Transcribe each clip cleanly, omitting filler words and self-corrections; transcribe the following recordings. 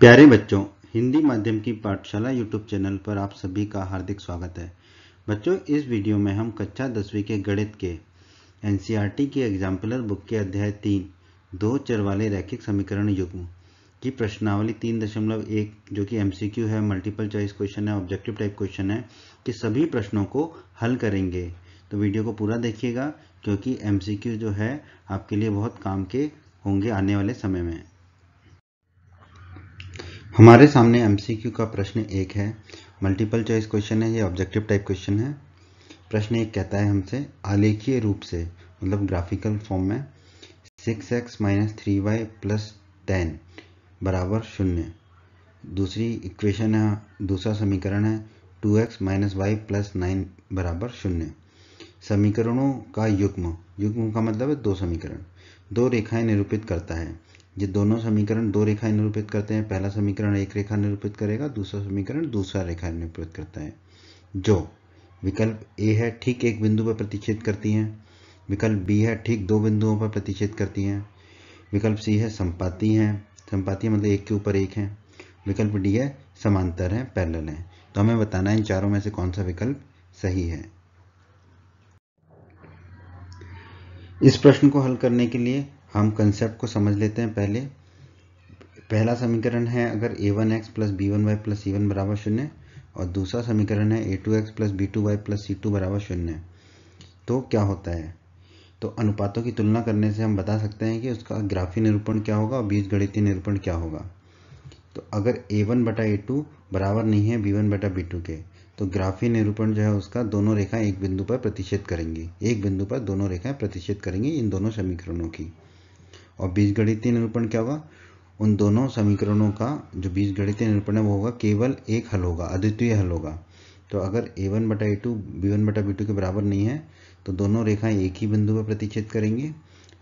प्यारे बच्चों, हिंदी माध्यम की पाठशाला यूट्यूब चैनल पर आप सभी का हार्दिक स्वागत है। बच्चों, इस वीडियो में हम कक्षा 10वीं के गणित के एनसीईआरटी की एग्जाम्पलर बुक के अध्याय 3 दो चर वाले रैखिक समीकरण युग्म की प्रश्नावली 3.1 जो कि एमसीक्यू है, मल्टीपल चॉइस क्वेश्चन है, ऑब्जेक्टिव टाइप क्वेश्चन है, कि सभी प्रश्नों को हल करेंगे। तो वीडियो को पूरा देखिएगा क्योंकि एमसीक्यू जो है आपके लिए बहुत काम के होंगे आने वाले समय में। हमारे सामने एमसीक्यू का प्रश्न 1 है, मल्टीपल चॉइस क्वेश्चन है, ये ऑब्जेक्टिव टाइप क्वेश्चन है। प्रश्न 1 कहता है हमसे आलेखीय रूप से मतलब ग्राफिकल फॉर्म में 6x - 3y + 10 बराबर 0। दूसरी इक्वेशन है, दूसरा समीकरण है 2x - y + 9 बराबर 0। समीकरणों का युग्म, युग्म का मतलब है दो समीकरण, दो रेखाएं निरूपित करता है। ये दोनों समीकरण दो रेखाएं निरूपित करते हैं। पहला समीकरण एक रेखा निरूपित करेगा, दूसरा समीकरण दूसरा रेखा निरूपित करता है। जो विकल्प ए है ठीक एक बिंदु पर प्रतिच्छेद करती हैं, विकल्प बी है ठीक दो बिंदुओं पर प्रतिच्छेद करती हैं, विकल्प सी है संपाती हैं, संपाती मतलब एक के ऊपर एक है, विकल्प डी है समांतर है, पैरेलल है। तो हमें बताना है इन चारों में से कौन सा विकल्प सही है। इस प्रश्न को हल करने के लिए हम कंसेप्ट को समझ लेते हैं। पहला समीकरण है अगर a1x + b1y + c1 बराबर 0 और दूसरा समीकरण है a2x + b2y + c2 बराबर 0। तो क्या होता है? तो अनुपातों की तुलना करने से हम बता सकते हैं कि उसका ग्राफीय निरूपण क्या होगा और बीजगणितीय निरूपण क्या होगा। तो अगर a1/a2 बराबर नहीं है b1/b2 के, तो ग्राफीय निरूपण जो है उसका दोनों रेखाएं एक बिंदु पर प्रतिच्छेद करेंगी, एक बिंदु पर दोनों रेखाएं प्रतिच्छेद करेंगी इन दोनों समीकरणों की। और बीजगणितीय निरूपण क्या होगा? उन दोनों समीकरणों का जो बीजगणितीय निरूपण है वो होगा केवल एक हल होगा, अद्वितीय हल होगा। तो अगर a1/a2 b1/b2 के बराबर नहीं है तो दोनों रेखाएं एक ही बिंदु पर प्रतिच्छेद करेंगी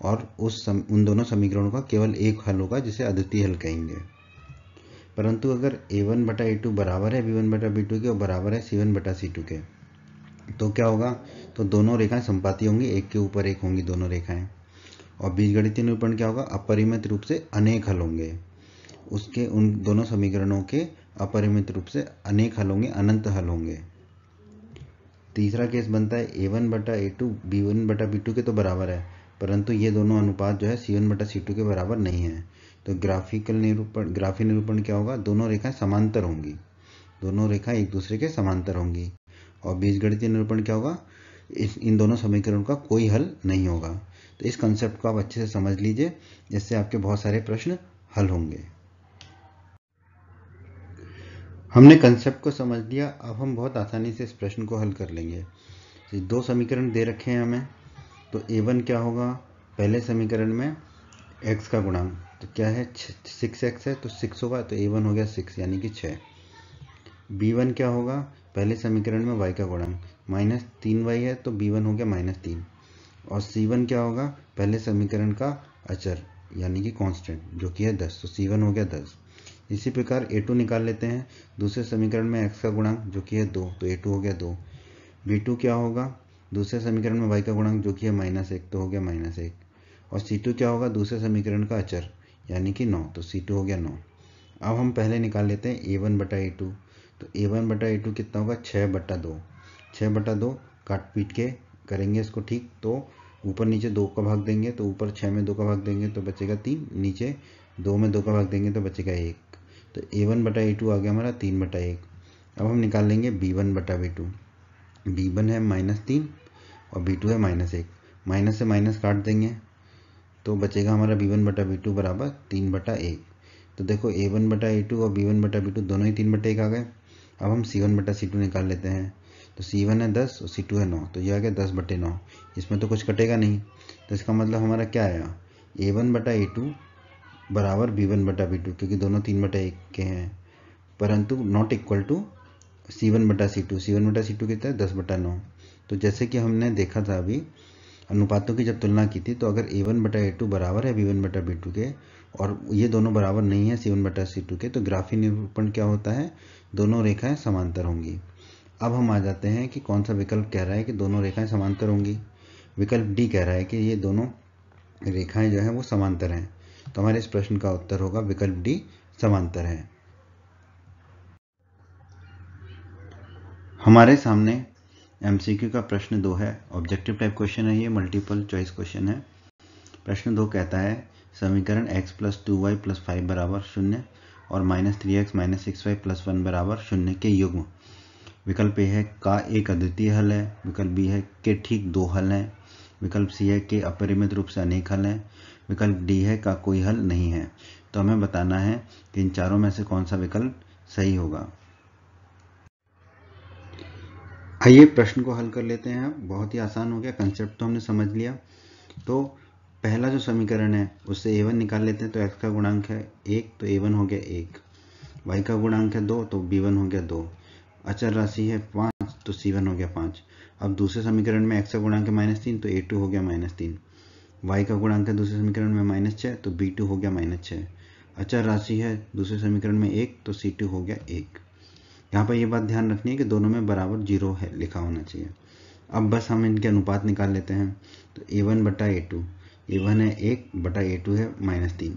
और उन दोनों समीकरणों का केवल एक हल होगा जिसे अद्वितीय हल कहेंगे। परंतु अगर a1/a2 बराबर है b1/b2 के और बराबर है c1/c2 के, तो क्या होगा? तो दोनों रेखाएं संपाती होंगी, एक के ऊपर एक होंगी दोनों रेखाएं। और बीजगणितीय निरूपण क्या होगा? अपरिमित रूप से अनेक हल होंगे, उसके उन दोनों समीकरणों के अपरिमित रूप से अनेक हल होंगे, अनंत हल होंगे। तीसरा केस बनता है a1/a2 b1/b2 के तो बराबर है, परंतु ये दोनों अनुपात जो है c1/c2 के बराबर नहीं है। तो ग्राफीय निरूपण क्या होगा? दोनों रेखाएं समांतर होंगी, दोनों रेखाएं एक दूसरे के समांतर होंगी। और बीजगणितीय निरूपण क्या होगा? इन दोनों समीकरणों का कोई हल नहीं होगा। तो इस कंसेप्ट को आप अच्छे से समझ लीजिए, जिससे आपके बहुत सारे प्रश्न हल होंगे। हमने कंसेप्ट को समझ लिया, अब हम बहुत आसानी से इस प्रश्न को हल कर लेंगे। तो दो समीकरण दे रखे हैं हमें, तो a1 क्या होगा? पहले समीकरण में x का गुणांक तो क्या है? 6x है तो 6 होगा, तो a1 हो गया 6 यानी कि 6। b1 क्या होगा? पहले समीकरण में y का गुणांक -3y है तो b1 हो गया -3। और c1 क्या होगा? पहले समीकरण का अचर यानी कि कांस्टेंट जो कि है 10, तो c1 हो गया 10। इसी प्रकार a2 निकाल लेते हैं, दूसरे समीकरण में x का गुणांक जो कि है 2, तो a2 हो गया 2। b2 क्या होगा? दूसरे समीकरण में y का गुणांक जो कि है -1, तो हो गया -1। और c2 क्या होगा? दूसरे समीकरण का अचर यानी कि 9, तो c2 हो गया 9। अब हम पहले निकाल लेते हैं a1/a2, तो a1/a2 कितना होगा? 6/2। 6/2 काट पीट के करेंगे इसको ठीक, तो ऊपर नीचे 2 का भाग देंगे तो ऊपर 6 में 2 का भाग देंगे तो बचेगा 3, नीचे 2 में 2 का भाग देंगे तो बचेगा 1। तो a1/a2 आ गया हमारा 3/1। अब हम निकाल लेंगे b1/b2। b1 है -3 और b2 है -1, माइनस से माइनस काट देंगे तो बचेगा हमारा b1/b2 बराबर 3/1। तो देखो a1/a2 और b1/b2 दोनों ही 3/1 आ गए। अब हम c1/c2 निकाल लेते हैं, तो c1 है 10 और c2 है 9, तो ये आ गया 10/9। इसमें तो कुछ कटेगा नहीं, तो इसका मतलब हमारा क्या आया? a1/a2 बराबर b1/b2, क्योंकि दोनों 3/1 के हैं, परंतु not equal to c1/c2। c1/c2 कितना है? 10/9। तो जैसे कि हमने देखा था अभी अनुपातों की जब तुलना की थी, तो अगर a1/a2 बराबर है b1/b2 के और ये दोनों बराबर नहीं है c1/c2 के, तो ग्राफीय निरूपण क्या होता है? दोनों रेखाएं समांतर होंगी। अब हम आ जाते हैं कि कौन सा विकल्प कह रहा है कि दोनों रेखाएं समांतर होंगी। विकल्प डी कह रहा है कि ये दोनों रेखाएं जो हैं वो समांतर हैं। तो हमारे इस प्रश्न का उत्तर होगा विकल्प डी, समांतर है। हमारे सामने एमसीक्यू का प्रश्न 2 है। ऑब्जेक्टिव टाइप क्वेश्चन है, ये मल्टीपल चॉइस क्वेश्चन है। प्रश्न 2 कहता है समीकरण x + 2y + 5 बराबर 0 और -3x - 6y + 1 बराबर 0 के युग्म। विकल्प ए है का एक अद्वितीय हल है, विकल्प बी है के ठीक दो हल हैं, विकल्प सी है कि अपरिमित रूप से अनेक हल हैं, विकल्प डी है का कोई हल नहीं है। तो हमें बताना है कि इन चारों में से कौन सा विकल्प सही होगा। आइए प्रश्न को हल कर लेते हैं। बहुत ही आसान हो गया, कंसेप्ट तो हमने समझ लिया। तो पहला जो समीकरण है उससे a1 निकाल लेते हैं। तो x का गुणांक है 1, तो a1 हो गया 1, y का गुणांक है 2, तो b1 हो गया 2, अचर राशि है 5, तो c1 हो गया 5। अब दूसरे समीकरण में x का गुणांक है -3, तो a2 हो गया -3, y का गुणांक है दूसरे समीकरण में -6, तो b2 हो गया -6, अचर राशि है दूसरे समीकरण में 1, तो c2 हो गया 1। यहाँ पर यह बात ध्यान रखनी है कि दोनों में बराबर 0 है लिखा होना चाहिए। अब बस हम इनके अनुपात निकाल लेते हैं। तो a1 बटा a2, a1 है 1 बटा a2 है -3,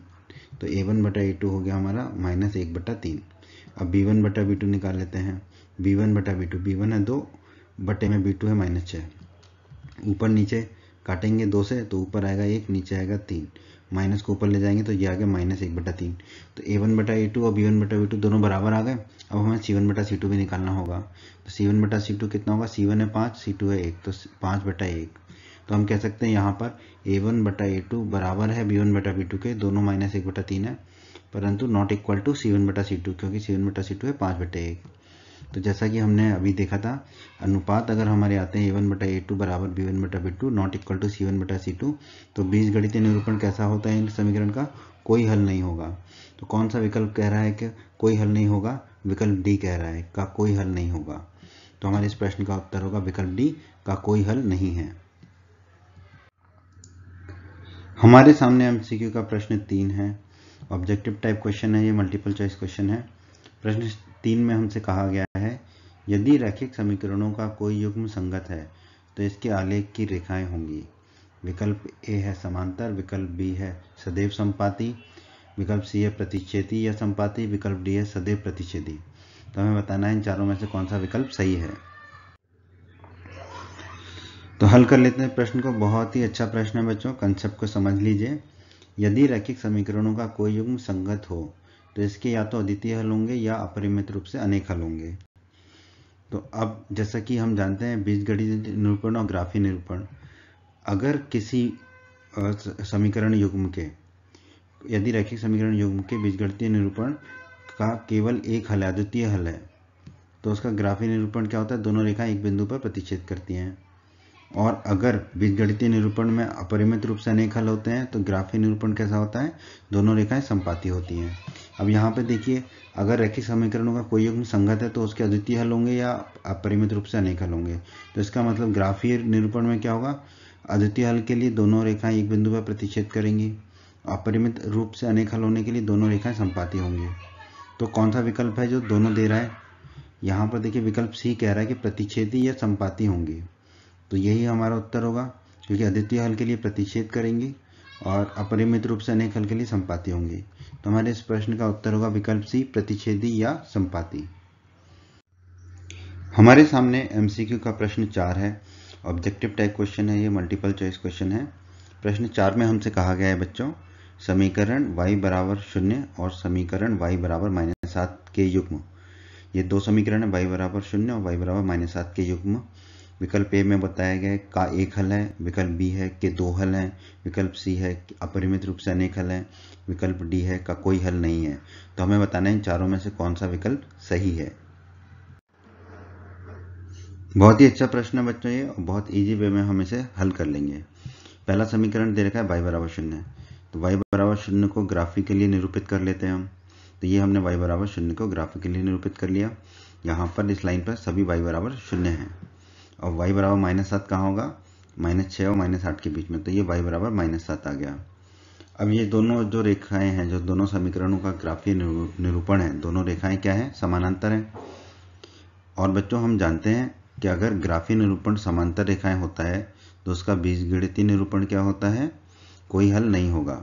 तो a1 बटा a2 हो गया हमारा -1 बटा 3। अब b1 बटा b2 निकाल लेते हैं। b1 बटा b2, b1 है 2 बटे में b2 है -6, ऊपर नीचे काटेंगे 2 से, तो ऊपर आएगा 1, नीचे आएगा 3, माइनस को ऊपर ले जाएंगे तो ये आ गया -1 बटा 3। तो a1 बटा a2 और b1 बटा b2 दोनों बराबर आ गए। अब हमें c1 बटा c2 भी निकालना होगा। तो c1 बटा c2 कितना होगा, c1 है 5, c2 है 1, तो 5 बटा 1। तो हम कह सकते हैं यहाँ पर a1 बटा a2 बराबर है b1 बटा b2 के, दोनों -1 बटा 3 है, परंतु नॉट इक्वल टू c1 बटा c2, क्योंकि c1 बटा c2 है 5 बटे 1। तो जैसा कि हमने अभी देखा था, अनुपात अगर हमारे आते हैं a1 बटा a2 बराबर b1 बटा b2 not equal to c1 बटा c2, तो बीजगणितीय निरूपण कैसा होता है इन समीकरण का, कोई हल नहीं होगा। तो कौन सा विकल्प कह रहा है कि कोई हल नहीं होगा, विकल्प डी कह रहा है का कोई हल नहीं होगा। तो हमारे इस प्रश्न का उत्तर होगा विकल्प डी का कोई हल नहीं है। हमारे सामने एमसीक्यू का प्रश्न 3 है। ऑब्जेक्टिव टाइप क्वेश्चन है, ये मल्टीपल चॉइस क्वेश्चन है। प्रश्न 3 में हमसे कहा गया है यदि रैखिक समीकरणों का कोई युग्म संगत है तो इसके आलेख की रेखाएं होंगी। विकल्प ए है समांतर, विकल्प बी है सदैव संपाती, विकल्प सी है प्रतिच्छेदी या संपाती, विकल्प डी है सदैव प्रतिच्छेदी। तो हमें बताना है इन चारों में से कौन सा विकल्प सही है। तो हल कर लेते हैं प्रश्न को। बहुत ही अच्छा प्रश्न है बच्चों, कंसेप्ट को समझ लीजिए। यदि रैखिक समीकरणों का कोई युग्म संगत हो तो इसके या तो अद्वितीय हल होंगे या अपरिमित रूप से अनेक हल होंगे। तो अब जैसा कि हम जानते हैं बीजगणितीय निरूपण और ग्राफीय निरूपण, अगर किसी समीकरण युग्म के, यदि रैखिक समीकरण युग्म के बीजगणितीय निरूपण का केवल एक हल है, अद्वितीय हल है, तो उसका ग्राफीय निरूपण क्या होता है, दोनों रेखाएं एक बिंदु पर प्रतिच्छेद करती हैं। और अगर बीजगणितीय निरूपण में अपरिमित रूप से अनेक हल होते हैं तो ग्राफीय निरूपण कैसा होता है, दोनों रेखाएं संपाती होती हैं। अब यहाँ पे देखिए, अगर रैखिक समीकरणों का कोई युग्म संगत है तो उसके अद्वितीय हल होंगे या अपरिमित रूप से अनेक हल होंगे। तो इसका मतलब ग्राफीय निरूपण में क्या होगा, अद्वितीय हल के लिए दोनों रेखाएं एक बिंदु पर प्रतिच्छेद करेंगी, अपरिमित रूप से अनेक हल होने के लिए दोनों रेखाएं संपाती होंगी। तो कौन सा विकल्प है जो दोनों दे रहा है, यहाँ पर देखिए विकल्प सी कह रहा है कि प्रतिच्छेदी या संपाती होंगी। तो यही हमारा उत्तर होगा, क्योंकि अद्वितीय हल के लिए प्रतिच्छेद करेंगी और अपरिमित रूप से अनेक हल के लिए संपाती होंगी। तो हमारे इस प्रश्न का उत्तर होगा विकल्प सी, प्रतिच्छेदी या संपाती। हमारे सामने एमसीक्यू का प्रश्न 4 है। ऑब्जेक्टिव टाइप क्वेश्चन है, ये मल्टीपल चॉइस क्वेश्चन है। प्रश्न 4 में हमसे कहा गया है बच्चों, समीकरण y बराबर 0 और समीकरण y बराबर -7 के युग्म। ये दो समीकरण है, y बराबर 0 और y बराबर -7 के युग्म। विकल्प ए में बताया गया है का एक हल है, विकल्प बी है कि दो हल हैं, विकल्प सी है कि अपरिमित रूप से अनेक हल हैं, विकल्प डी है का कोई हल नहीं है। तो हमें बताना है इन चारों में से कौन सा विकल्प सही है। बहुत ही अच्छा प्रश्न है बच्चों ये, बहुत इजी वे में हम इसे हल कर लेंगे। पहला समीकरण दे रखा है y बराबर 0, तो y बराबर 0 को ग्राफिकली निरूपित कर लेते हैं हम। तो ये हमने y बराबर 0 को ग्राफिकली निरूपित कर लिया। यहाँ पर इस लाइन पर सभी y बराबर 0 हैं। और y बराबर -7 कहाँ होगा, -6 और -8 के बीच में, तो ये y बराबर -7 आ गया। अब ये दोनों जो रेखाएं हैं, जो दोनों समीकरणों का ग्राफीय निरूपण है, दोनों रेखाएं क्या है, समानांतर हैं। और बच्चों हम जानते हैं कि अगर ग्राफीय निरूपण समांतर रेखाएं होता है तो उसका बीजगणितीय निरूपण क्या होता है, कोई हल नहीं होगा।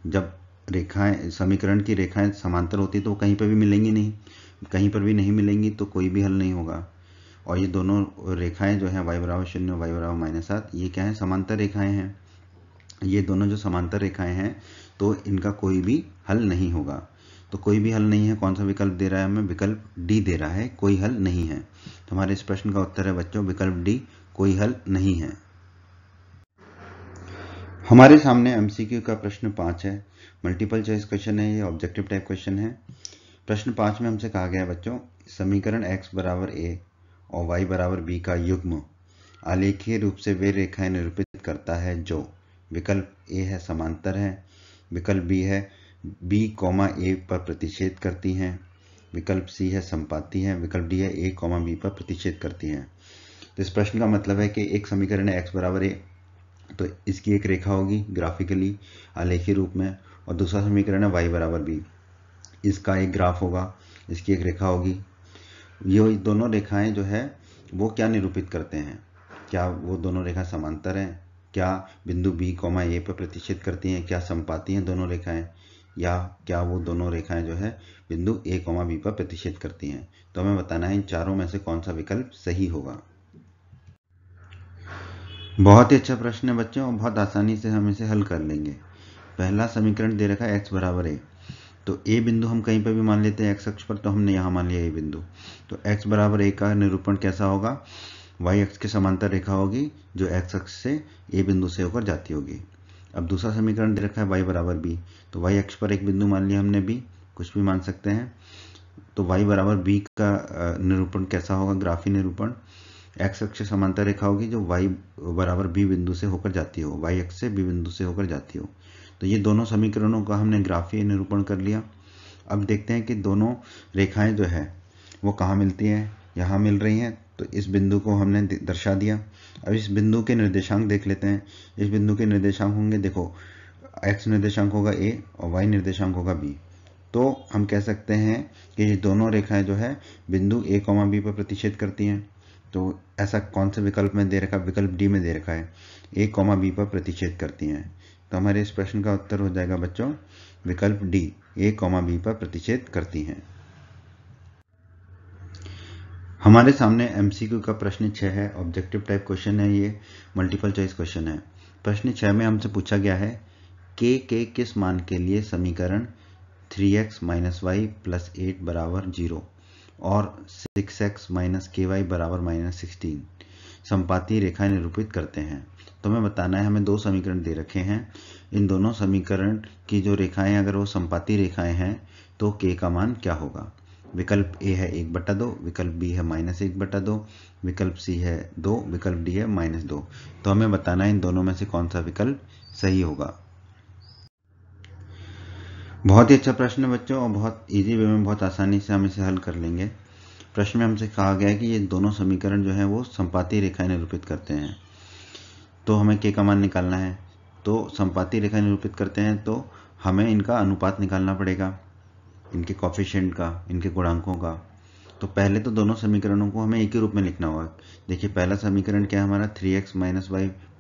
जब रेखाएं, समीकरण की रेखाएं समांतर होती तो कहीं पर भी मिलेंगी नहीं, कहीं पर भी नहीं मिलेंगी तो कोई भी हल नहीं होगा। और ये दोनों रेखाएं जो हैं y बराबर 0 और y बराबर -7, ये क्या है, समांतर रेखाएं हैं। ये दोनों जो समांतर रेखाएं हैं तो इनका कोई भी हल नहीं होगा। तो कोई भी हल नहीं है, कौन सा विकल्प दे रहा है हमें, विकल्प डी दे रहा है, कोई हल नहीं है। तो हमारे इस प्रश्न का उत्तर है बच्चों विकल्प डी, कोई हल नहीं है। हमारे सामने एमसीक्यू का प्रश्न 5 है, मल्टीपल चॉइस क्वेश्चन है, ये ऑब्जेक्टिव टाइप क्वेश्चन है। प्रश्न 5 में हमसे कहा गया है बच्चों, समीकरण x बराबर a और y बराबर b का युग्म आलेखीय रूप से वे रेखाएं निरूपित करता है जो विकल्प ए है समांतर है, विकल्प बी है b, a पर प्रतिच्छेद करती हैं, विकल्प सी है संपाती है, विकल्प डी है a, b पर प्रतिच्छेद करती हैं। तो इस प्रश्न का मतलब है कि एक समीकरण है x बराबर a, तो इसकी एक रेखा होगी ग्राफिकली आलेखीय रूप में, और दूसरा समीकरण है y बराबर b, इसका एक ग्राफ होगा, इसकी एक रेखा होगी। ये दोनों रेखाएं जो है वो क्या निरूपित करते हैं, क्या वो दोनों रेखा समांतर हैं, क्या बिंदु b, a पर प्रतिच्छेद करती हैं, क्या संपाती हैं दोनों रेखाएं, या क्या वो दोनों रेखाएं जो है बिंदु a, b पर प्रतिच्छेद करती हैं। तो हमें बताना है इन चारों में से कौन सा विकल्प सही होगा। बहुत ही अच्छा प्रश्न है बच्चों, और बहुत आसानी से हम इसे हल कर लेंगे। पहला समीकरण दे रखा है x बराबर a, तो a बिंदु हम कहीं पर भी मान लेते हैं x अक्ष पर, तो हमने यहाँ मान लिया a बिंदु। तो x बराबर a का निरूपण कैसा होगा, y अक्ष के समांतर रेखा होगी जो x अक्ष से a बिंदु से होकर जाती होगी। अब दूसरा समीकरण दे रखा है y बराबर b, तो y अक्ष पर एक बिंदु मान लिया हमने b, कुछ भी मान सकते हैं। तो y बराबर b का निरूपण कैसा होगा, ग्राफी निरूपण, x अक्ष से समांतर रेखा होगी जो y बराबर b बिंदु से होकर जाती हो, y अक्ष से b बिंदु से होकर जाती हो। तो ये दोनों समीकरणों का हमने ग्राफीय निरूपण कर लिया। अब देखते हैं कि दोनों रेखाएं जो है वो कहाँ मिलती हैं, यहाँ मिल रही हैं, तो इस बिंदु को हमने दर्शा दिया। अब इस बिंदु के निर्देशांक देख लेते हैं। इस बिंदु के निर्देशांक होंगे, देखो x निर्देशांक होगा a और y निर्देशांक होगा b। तो हम कह सकते हैं कि ये दोनों रेखाएं जो है बिंदु a, b पर प्रतिच्छेद करती हैं। तो ऐसा कौन से विकल्प में दे रखा है, विकल्प डी में दे रखा है a, b पर प्रतिच्छेद करती हैं। तो हमारे इस प्रश्न का उत्तर हो जाएगा बच्चों विकल्प डी, a, b पर प्रतिच्छेद करती हैं। हमारे सामने एमसीक्यू का प्रश्न 6 है, ऑब्जेक्टिव टाइप क्वेश्चन है, ये मल्टीपल चॉइस क्वेश्चन है। प्रश्न 6 में हमसे पूछा गया है k के किस मान के लिए समीकरण 3x - y + 8 बराबर 0 और 6x - ky बराबर -16 संपाती रेखाएं निरूपित करते हैं। तो हमें बताना है, हमें दो समीकरण दे रखे हैं, इन दोनों समीकरण की जो रेखाएं अगर वो संपाती रेखाएं हैं तो k का मान क्या होगा। विकल्प ए है 1/2, विकल्प बी है -1/2, विकल्प सी है 2, विकल्प डी है -2। तो हमें बताना है इन दोनों में से कौन सा विकल्प सही होगा। बहुत ही अच्छा प्रश्न है बच्चों, और बहुत इजी वे में बहुत आसानी से हम इसे हल कर लेंगे। प्रश्न में हमसे कहा गया है कि ये दोनों समीकरण जो है वो संपाती रेखाएं निरूपित करते हैं, तो हमें k का मान निकालना है। तो संपाती रेखाएं निरूपित करते हैं तो हमें इनका अनुपात निकालना पड़ेगा, इनके कॉफिशिएंट का, इनके गुणांकों का। तो पहले तो दोनों समीकरणों को हमें एक ही रूप में लिखना होगा। देखिए पहला समीकरण क्या है हमारा, 3x - y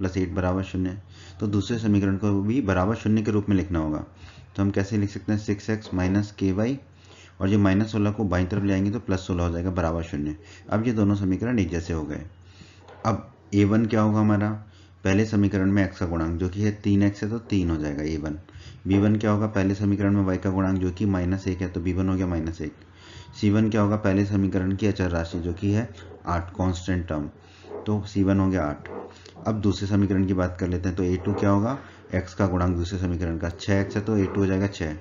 + 8 बराबर 0, तो दूसरे समीकरण को भी बराबर 0 के रूप में लिखना होगा। तो हम कैसे लिख सकते हैं, 6x - ky, और जो -16 को बाईं तरफ ले आएंगे तो +16 हो जाएगा बराबर 0। अब ये दोनों समीकरण एक जैसे हो गए। अब a1 क्या होगा हमारा, पहले समीकरण में x का गुणांक जो कि है 3x है तो 3 हो जाएगा a1। b1 क्या होगा, पहले समीकरण में y का गुणांक जो कि -1 है तो b1 हो गया -1। c1 क्या होगा, पहले समीकरण की अचर राशि जो कि है 8, कांस्टेंट टर्म, तो c1 हो गया 8। अब दूसरे समीकरण की बात कर लेते हैं, तो a2 क्या होगा, x का गुणांक दूसरे समीकरण का 6x है तो a2 हो जाएगा 6।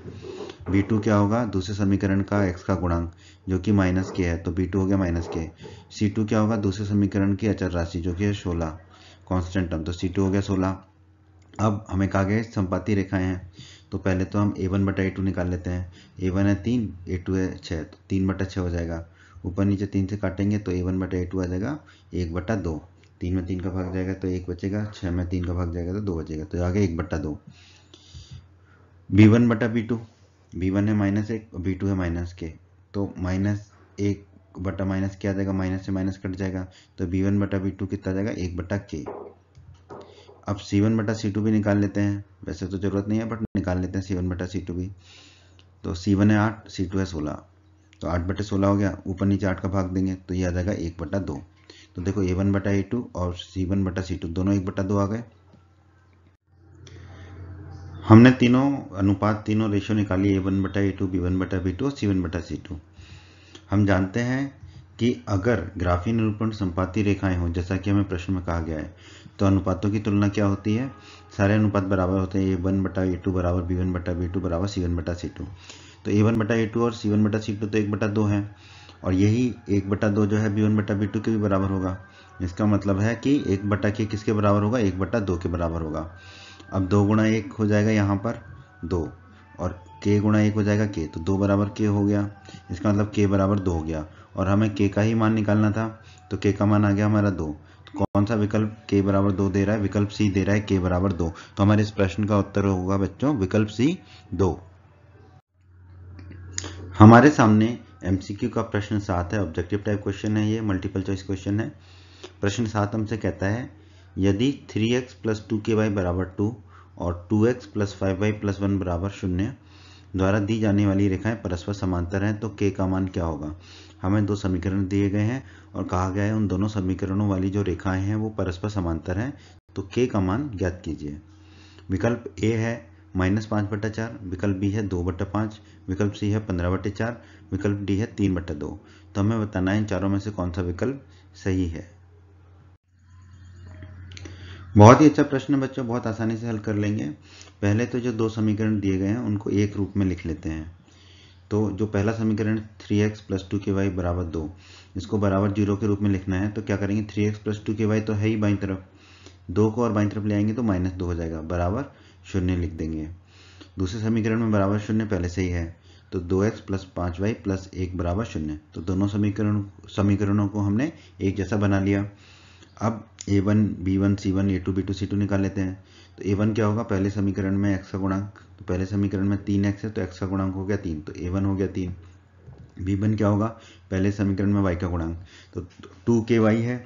b2 क्या होगा, दूसरे समीकरण का x का गुणांक जो कि -k है तो b2 हो गया -k। c2 क्या होगा, दूसरे समीकरण की अचर राशि जो कि है 16, कांस्टेंट टर्म, तो c2 हो गया 16। अब हमें कहा गया संपाती रेखाएं हैं, तो पहले तो हम a1/a2 निकाल लेते हैं। a1 है 3, a2 है 6, तो 3/6 हो जाएगा। ऊपर नीचे 3 से काटेंगे तो a1/a2 आ जाएगा 1/2। 3 में 3 का भाग जाएगा तो 1 बचेगा, 6 में 3 का भाग जाएगा तो 2 बचेगा, तो आ गया 1/2। b1/b2, b1 है -1 और b2 है -k, तो -1/- क्या आ जाएगा, माइनस से माइनस कट जाएगा, तो b1/b2 कितना आ जाएगा, 1/k। अब c1/c2 भी निकाल लेते हैं, वैसे तो जरूरत नहीं है बट निकाल लेते हैं c1/c2 भी। तो c1 है 8, c2 है 16, तो 8/16 हो गया, ऊपर नीचे 8 का भाग देंगे तो ये आ जाएगा 1/2। तो देखो A1/A2 और C1/C2 दोनों 1/2 आ गए। हमने तीनों अनुपात, तीनों रेशियो निकाली, A1/A2, B1/B2 और C1/C2। हम जानते हैं कि अगर ग्राफीय निरूपण संपाती रेखाएं हों, जैसा कि हमें प्रश्न में कहा गया है, तो अनुपातों की तुलना क्या होती है? सारे अनुपात बराबर होते हैं। A1/A2 बराबर B1/B2 बराबर C1/C2। तो A1/A2 और C1/C2 तो 1/2 है, और यही 1/2 जो है B1/B2 के भी बराबर होगा। इसका मतलब है कि 1/K किसके बराबर होगा? 1/2 के बराबर होगा। अब 2 गुणा 1 हो जाएगा यहाँ पर 2, और K गुणा 1 हो जाएगा K, तो 2 बराबर K हो गया। इसका मतलब K बराबर 2 हो गया, और हमें K का ही मान निकालना था, तो K का मान आ गया हमारा 2। तो कौन सा विकल्प K बराबर 2 दे रहा है? विकल्प C दे रहा है K बराबर 2। तो हमारे इस प्रश्न का उत्तर होगा बच्चों विकल्प C 2। हमारे सामने MCQ का प्रश्न 7 है, ऑब्जेक्टिव टाइप क्वेश्चन है, ये मल्टीपल चॉइस क्वेश्चन है। प्रश्न 7 हमसे कहता है यदि 3x + 2ky बराबर 2 और 2x + 5y + 1 बराबर 0 द्वारा दी जाने वाली रेखाएं परस्पर समांतर हैं, तो k का मान क्या होगा? हमें दो समीकरण दिए गए हैं और कहा गया है उन दोनों समीकरणों वाली जो रेखाएं हैं वो परस्पर समांतर हैं, तो k का मान ज्ञात कीजिए। विकल्प A है -5/4, विकल्प B है 2/5, विकल्प C है 15/4, विकल्प D है 3/2। तो हमें बताना है इन चारों में से कौन सा विकल्प सही है। बहुत ही अच्छा प्रश्न है बच्चों, बहुत आसानी से हल कर लेंगे। पहले तो जो दो समीकरण दिए गए हैं उनको एक रूप में लिख लेते हैं। तो जो पहला समीकरण 3x + 2ky बराबर 2, इसको बराबर 0 के रूप में लिखना है। तो क्या करेंगे? 3x + 2ky तो है ही बाईं तरफ, 2 को और बाईं तरफ ले आएंगे तो -2 हो जाएगा, बराबर 0 लिख देंगे। दूसरे समीकरण में बराबर 0 पहले से ही है, तो 2x + 5y + 1 बराबर 0। तो दोनों समीकरणों को हमने एक जैसा बना लिया। अब A1, B1, C1, A2, B2, C2 निकाल लेते हैं। तो A1 क्या होगा? पहले समीकरण में x का गुणांक, तो पहले समीकरण में 3x है तो x का गुणांक हो गया 3, तो A1 हो गया 3। B1 क्या होगा? पहले समीकरण में y का गुणांक, तो 2ky है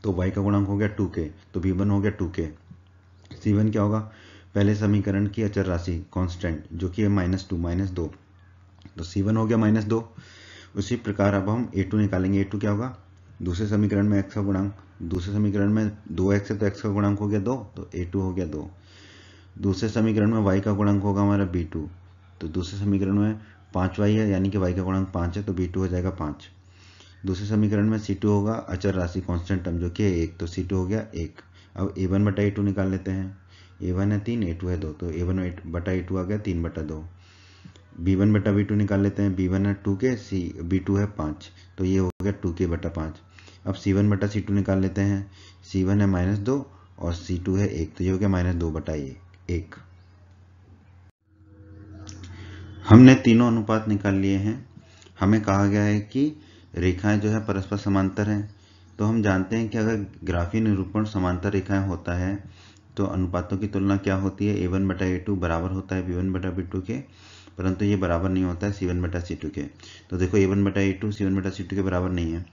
तो y का गुणांक हो गया 2k, तो B1 हो गया 2k। C1 क्या होगा? पहले समीकरण की अचर राशि कांस्टेंट जो कि है -2, तो C1 हो गया -2। उसी प्रकार अब हम A2 निकालेंगे। A2 क्या होगा? दूसरे समीकरण में x का गुणांक, दूसरे समीकरण में 2x है तो x का गुणांक हो गया 2, तो A2 हो गया 2। दूसरे समीकरण में y का गुणांक होगा हमारा B2, तो दूसरे समीकरण में 5y है यानी कि y का गुणांक 5 है, तो B2 हो जाएगा 5। दूसरे समीकरण में C2 होगा अचर राशि कांस्टेंट टर्म जो कि है 1, तो C2 हो गया 1। अब A1/A2 निकाल लेते हैं। A1 है 3, A2 है 2, तो A1/A2 आ गया 3/2। B1/B2 निकाल लेते हैं। B1 है 2k, B2 है 5, तो ये हो गया 2k/5। अब C1/C2 निकाल लेते हैं। C1 है -2 और C2 है 1, तो ये हो गया -2/1। हमने तीनों अनुपात निकाल लिए हैं। हमें कहा गया है कि रेखाएं जो है परस्पर समांतर हैं। तो हम जानते हैं कि अगर ग्राफीय निरूपण समांतर रेखाएं होता है तो अनुपातों की तुलना क्या होती है? A1/A2 बराबर होता है B1/B2 के, परंतु ये बराबर नहीं होता है C1/C2 के। तो देखो A1/A2 C1/C2 के बराबर नहीं है,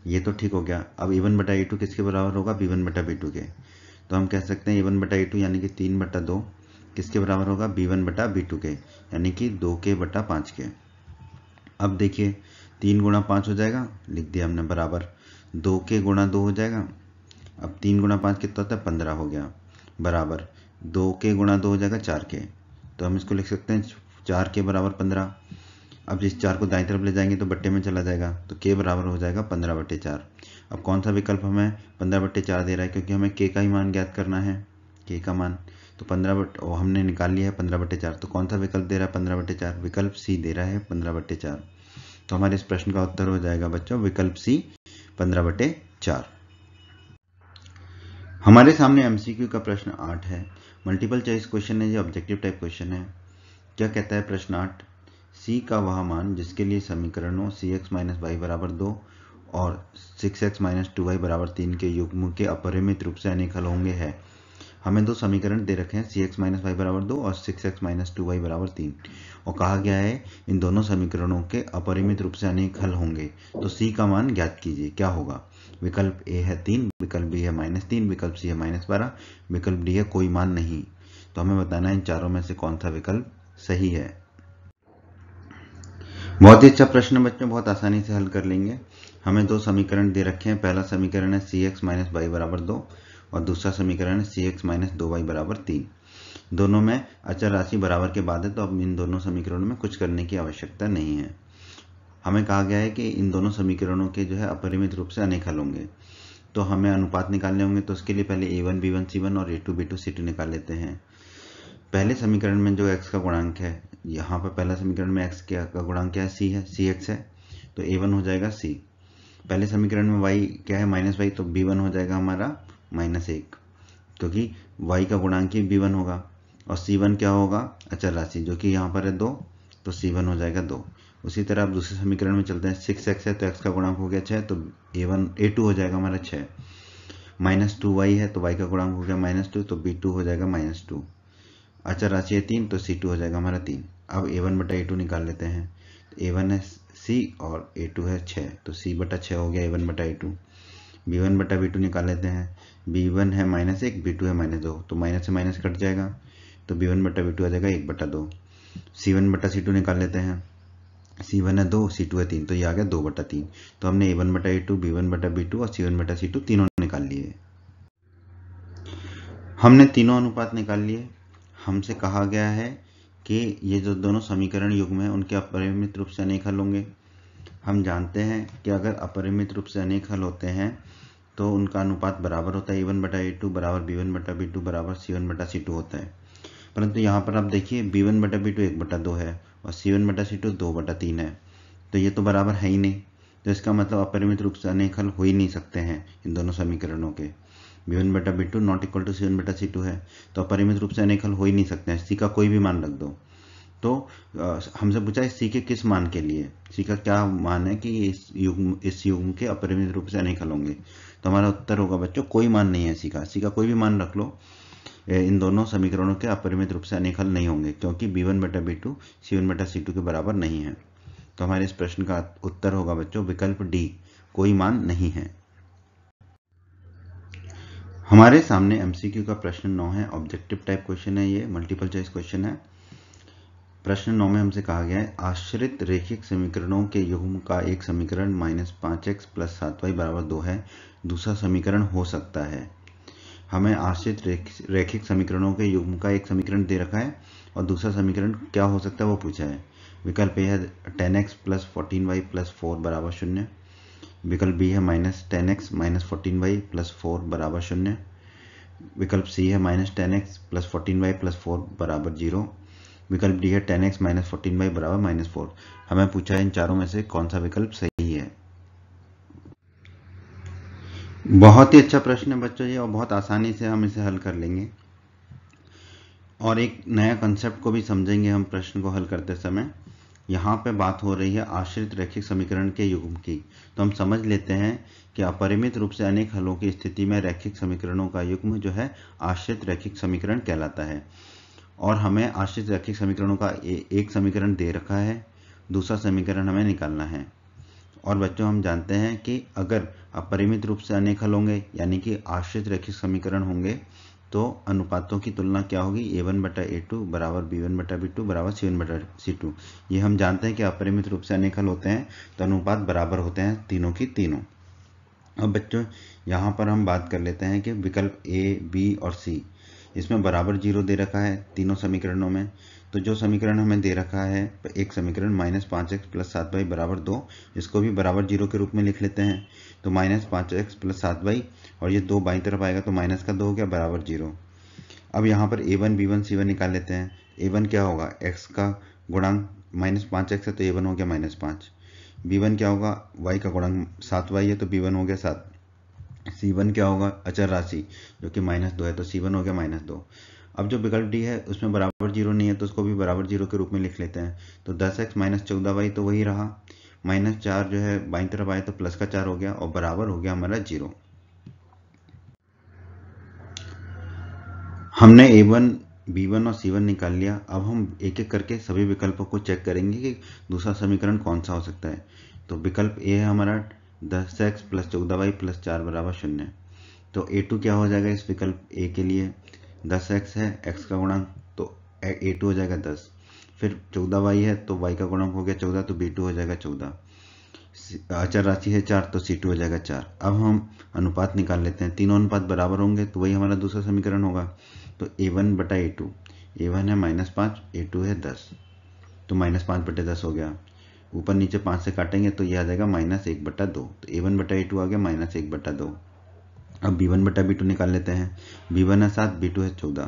ये तो ठीक हो गया। अब A1/A2 किसके बराबर होगा? B1/B2 के। तो हम कह सकते हैं A1/A2 यानी कि 3/2 किसके बराबर होगा? B1/B2 के, यानी कि 2k/5 के। अब देखिए 3 गुणा 5 हो जाएगा, लिख दिया हमने बराबर 2k गुणा 2 हो जाएगा। अब 3 गुणा 5 कितना होता है? 15 हो गया, बराबर 2k गुणा 2 हो जाएगा 4k। तो हम इसको लिख सकते हैं 4k बराबर 15। अब जिस 4 को दाईं तरफ ले जाएंगे तो बट्टे में चला जाएगा, तो k बराबर हो जाएगा 15/4। अब कौन सा विकल्प हमें 15/4 दे रहा है? क्योंकि हमें k का ही मान ज्ञात करना है, k का मान तो हमने निकाल लिया है 15/4। तो कौन सा विकल्प दे रहा है 15/4? विकल्प C दे रहा है 15/4। तो हमारे इस प्रश्न का उत्तर हो जाएगा बच्चों विकल्प C 15/4। हमारे सामने MCQ का प्रश्न 8 है, मल्टीपल चॉइस क्वेश्चन है, ये ऑब्जेक्टिव टाइप क्वेश्चन है। क्या कहता है प्रश्न 8? C का वह मान जिसके लिए समीकरणों cx - y बराबर 2 और 6x - 2y बराबर 3 के युग्म के अपरिमित रूप से अनेक हल होंगे है। हमें दो समीकरण दे रखे हैं cx - y बराबर 2 और 6x - 2y बराबर 3, और कहा गया है इन दोनों समीकरणों के अपरिमित रूप से अनेक हल होंगे, तो C का मान ज्ञात कीजिए। क्या होगा? विकल्प A है 3, विकल्प B है -3, विकल्प C है -12, विकल्प D है कोई मान नहीं। तो हमें बताना है इन चारों में से कौन सा विकल्प सही है। बहुत ही अच्छा प्रश्न बच्चों, बहुत आसानी से हल कर लेंगे। हमें दो समीकरण दे रखे हैं। पहला समीकरण है cx माइनस वाई बराबर 2 और दूसरा समीकरण है cx माइनस 2y बराबर 3। दोनों में अचर राशि बराबर के बाद है, तो अब इन दोनों समीकरणों में कुछ करने की आवश्यकता नहीं है। हमें कहा गया है कि इन दोनों समीकरणों के जो है अपरिमित रूप से अनेक हल होंगे, तो हमें अनुपात निकालने होंगे। तो उसके लिए पहले a1 b1 c1 और a2 b2 c2 निकाल लेते हैं। पहले समीकरण में जो x का गुणांक है, यहाँ पर पहला समीकरण में x का गुणांक क्या है, c है, cx है, तो a1 हो जाएगा c। पहले समीकरण में y क्या है, माइनस वाई, तो b1 हो जाएगा हमारा -1, क्योंकि y का गुणांक ही b1 होगा। और c1 क्या होगा, अचर राशि, जो कि यहाँ पर है 2, तो c1 हो जाएगा 2। उसी तरह अब दूसरे समीकरण में चलते हैं। 6x है तो x का गुणांक हो गया 6, तो a2 हो जाएगा हमारा 6। -2y है तो y का गुणांक हो गया -2, तो b2 हो जाएगा -2। अचर राशि है 3, तो c2 हो जाएगा हमारा 3। अब a1 बटा a2 निकाल लेते हैं। a1 है c और a2 है 6, तो c बटा 6 हो गया a1 बटा a2। b1 बटा b2 निकाल लेते हैं। b1 है -1, b2 है -2, तो माइनस से माइनस कट जाएगा, तो b1 बटा b2 आ जाएगा 1 बटा 2। c1 बटा c2 निकाल लेते हैं। c1 है 2, c2 है 3, तो ये आ गया 2 बटा 3। तो हमने a1 बटा a2, b1 बटा b2 और c1 बटा c2 तीनों निकाल लिए। हमने तीनों अनुपात निकाल लिए। हमसे कहा गया है कि ये जो दोनों समीकरण युग्म है उनके अपरिमित रूप से अनेक हल होंगे। हम जानते हैं कि अगर अपरिमित रूप से अनेक हल होते हैं तो उनका अनुपात बराबर होता है, a1 बटा a2 बराबर b1 बटा b2 बराबर c1 बटा c2 होता है। परंतु यहाँ पर आप देखिए b1 बटा b2 1 बटा 2 है और c1 बटा c2 2 बटा 3 है, तो ये तो बराबर है ही नहीं। तो इसका मतलब अपरिमित रूप से अनेक हल हो ही नहीं सकते हैं इन दोनों समीकरणों के। b1 बटा b2 not equal to c1 बटा c2 है, तो अपरिमित रूप से अनेक हल हो ही नहीं सकते हैं। c का कोई भी मान रख दो। तो हमसे पूछा है c के किस मान के लिए, c का क्या मान है कि इस युग्म के अपरिमित रूप से अनेक हल होंगे। तो हमारा उत्तर होगा बच्चों कोई मान नहीं है c का कोई भी मान रख लो, इन दोनों समीकरणों के अपरिमित रूप से अनेक हल नहीं होंगे, क्योंकि b1 बटा b2 c1 बटा c2 के बराबर नहीं है। तो हमारे इस प्रश्न का उत्तर होगा बच्चों विकल्प डी, कोई मान नहीं है। हमारे सामने एमसीक्यू का प्रश्न 9 है, ऑब्जेक्टिव टाइप क्वेश्चन है, ये मल्टीपल चॉइस क्वेश्चन है। प्रश्न 9 में हमसे कहा गया है आश्रित रैखिक समीकरणों के युग्म का एक समीकरण -5x + 7y बराबर 2 है, दूसरा समीकरण हो सकता है। हमें आश्रित रैखिक समीकरणों के युग्म का एक समीकरण दे रखा है और दूसरा समीकरण क्या हो सकता है वो पूछा है। विकल्प ए है 10x + 14y + 4 बराबर 0। विकल्प बी है -10x - 14y + 4 बराबर 0। विकल्प सी है -10x + 14y + 4 बराबर 0। विकल्प डी है 10x - 14y बराबर -4। हमें पूछा है इन चारों में से कौन सा विकल्प सही है। बहुत ही अच्छा प्रश्न है बच्चों ये, और बहुत आसानी से हम इसे हल कर लेंगे और एक नया कंसेप्ट को भी समझेंगे हम प्रश्न को हल करते समय। यहाँ पे बात हो रही है आश्रित रैखिक समीकरण के युग्म की, तो हम समझ लेते हैं कि अपरिमित रूप से अनेक हलों की स्थिति में रैखिक समीकरणों का युग्म जो है आश्रित रैखिक समीकरण कहलाता है। और हमें आश्रित रैखिक समीकरणों का एक समीकरण दे रखा है, दूसरा समीकरण हमें निकालना है। और बच्चों हम जानते हैं कि अगर अपरिमित रूप से अनेक हल होंगे यानी कि आश्रित रैखिक समीकरण होंगे तो अनुपातों की तुलना क्या होगी, a1 बटा a2 बराबर b1 बटा b2 बराबर c1 बटा c2। ये हम जानते हैं कि अपरिमित रूप से अनेक हल होते हैं तो अनुपात बराबर होते हैं तीनों की तीनों। अब बच्चों यहाँ पर हम बात कर लेते हैं कि विकल्प a, b और c इसमें बराबर 0 दे रखा है तीनों समीकरणों में। तो जो समीकरण हमें दे रखा है एक समीकरण -5x + 7y बराबर 2, इसको भी बराबर 0 के रूप में लिख लेते हैं। तो -5x + 7y और ये 2 बाईं तरफ आएगा तो माइनस का 2 हो गया बराबर 0। अब यहाँ पर a1 b1 c1 निकाल लेते हैं। a1 क्या होगा, x का गुणांक -5x है तो a1 हो गया -5। b1 क्या होगा, y का गुणांक 7y है तो b1 हो गया 7। c1 क्या होगा, अचर राशि जो कि -2 है तो c1 हो गया -2। अब जो विकल्प डी है उसमें बराबर 0 नहीं है तो उसको भी बराबर 0 के रूप में लिख लेते हैं। तो 10x - 14y तो वही रहा, -4 जो है बाईं तरफ आए तो प्लस का 4 हो गया और बराबर हो गया हमारा 0। हमने a1 b1 और c1 निकाल लिया। अब हम एक एक करके सभी विकल्पों को चेक करेंगे कि दूसरा समीकरण कौन सा हो सकता है। तो विकल्प ए है हमारा 10x + 14y + 4 बराबर 0। तो a2 क्या हो जाएगा इस विकल्प ए के लिए, 10x है x का गुणांक तो a2 हो जाएगा 10 फिर 14y है तो y का गुणक हो गया 14, तो b2 हो जाएगा 14। अचर राशि है 4 तो c2 हो जाएगा 4। अब हम अनुपात निकाल लेते हैं, तीनों अनुपात बराबर होंगे तो वही हमारा दूसरा समीकरण होगा। तो a1 बटा a2, a1 है -5, a2 है 10, तो -5 बटे 10 हो गया। ऊपर नीचे 5 से काटेंगे तो ये आ जाएगा -1 बटा 2, तो a1 बटा a2 आ गया -1 बटा 2। अब b1 बटा b2 निकाल लेते हैं, b1 है 7, b2 है 14,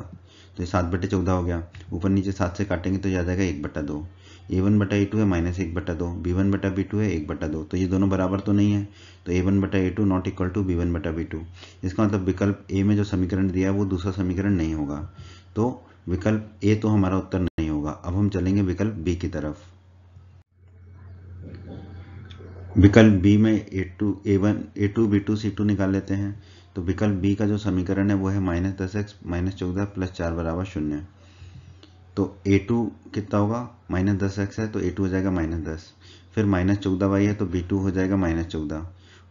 तो ये 7 बटे 14 हो गया। ऊपर नीचे 7 से काटेंगे तो ये आ जाएगा 1 बटा 2। a1 बटा a2 है -1 बटा 2, b1 बटा b2 है 1 बटा 2, तो ये दोनों बराबर तो नहीं है, तो a1 बटा a2 not equal to b1 बटा b2। इसका मतलब विकल्प ए में जो समीकरण दिया है वो दूसरा समीकरण नहीं होगा, तो विकल्प ए तो हमारा उत्तर नहीं होगा। अब हम चलेंगे विकल्प बी की तरफ। विकल्प बी में a2 b2 c2 निकाल लेते हैं। तो विकल्प बी का जो समीकरण है वो है -10x -14 + 4 बराबर 0। तो a2 कितना होगा, -10x है तो a2 हो जाएगा -10, फिर -14y है तो b2 हो जाएगा -14,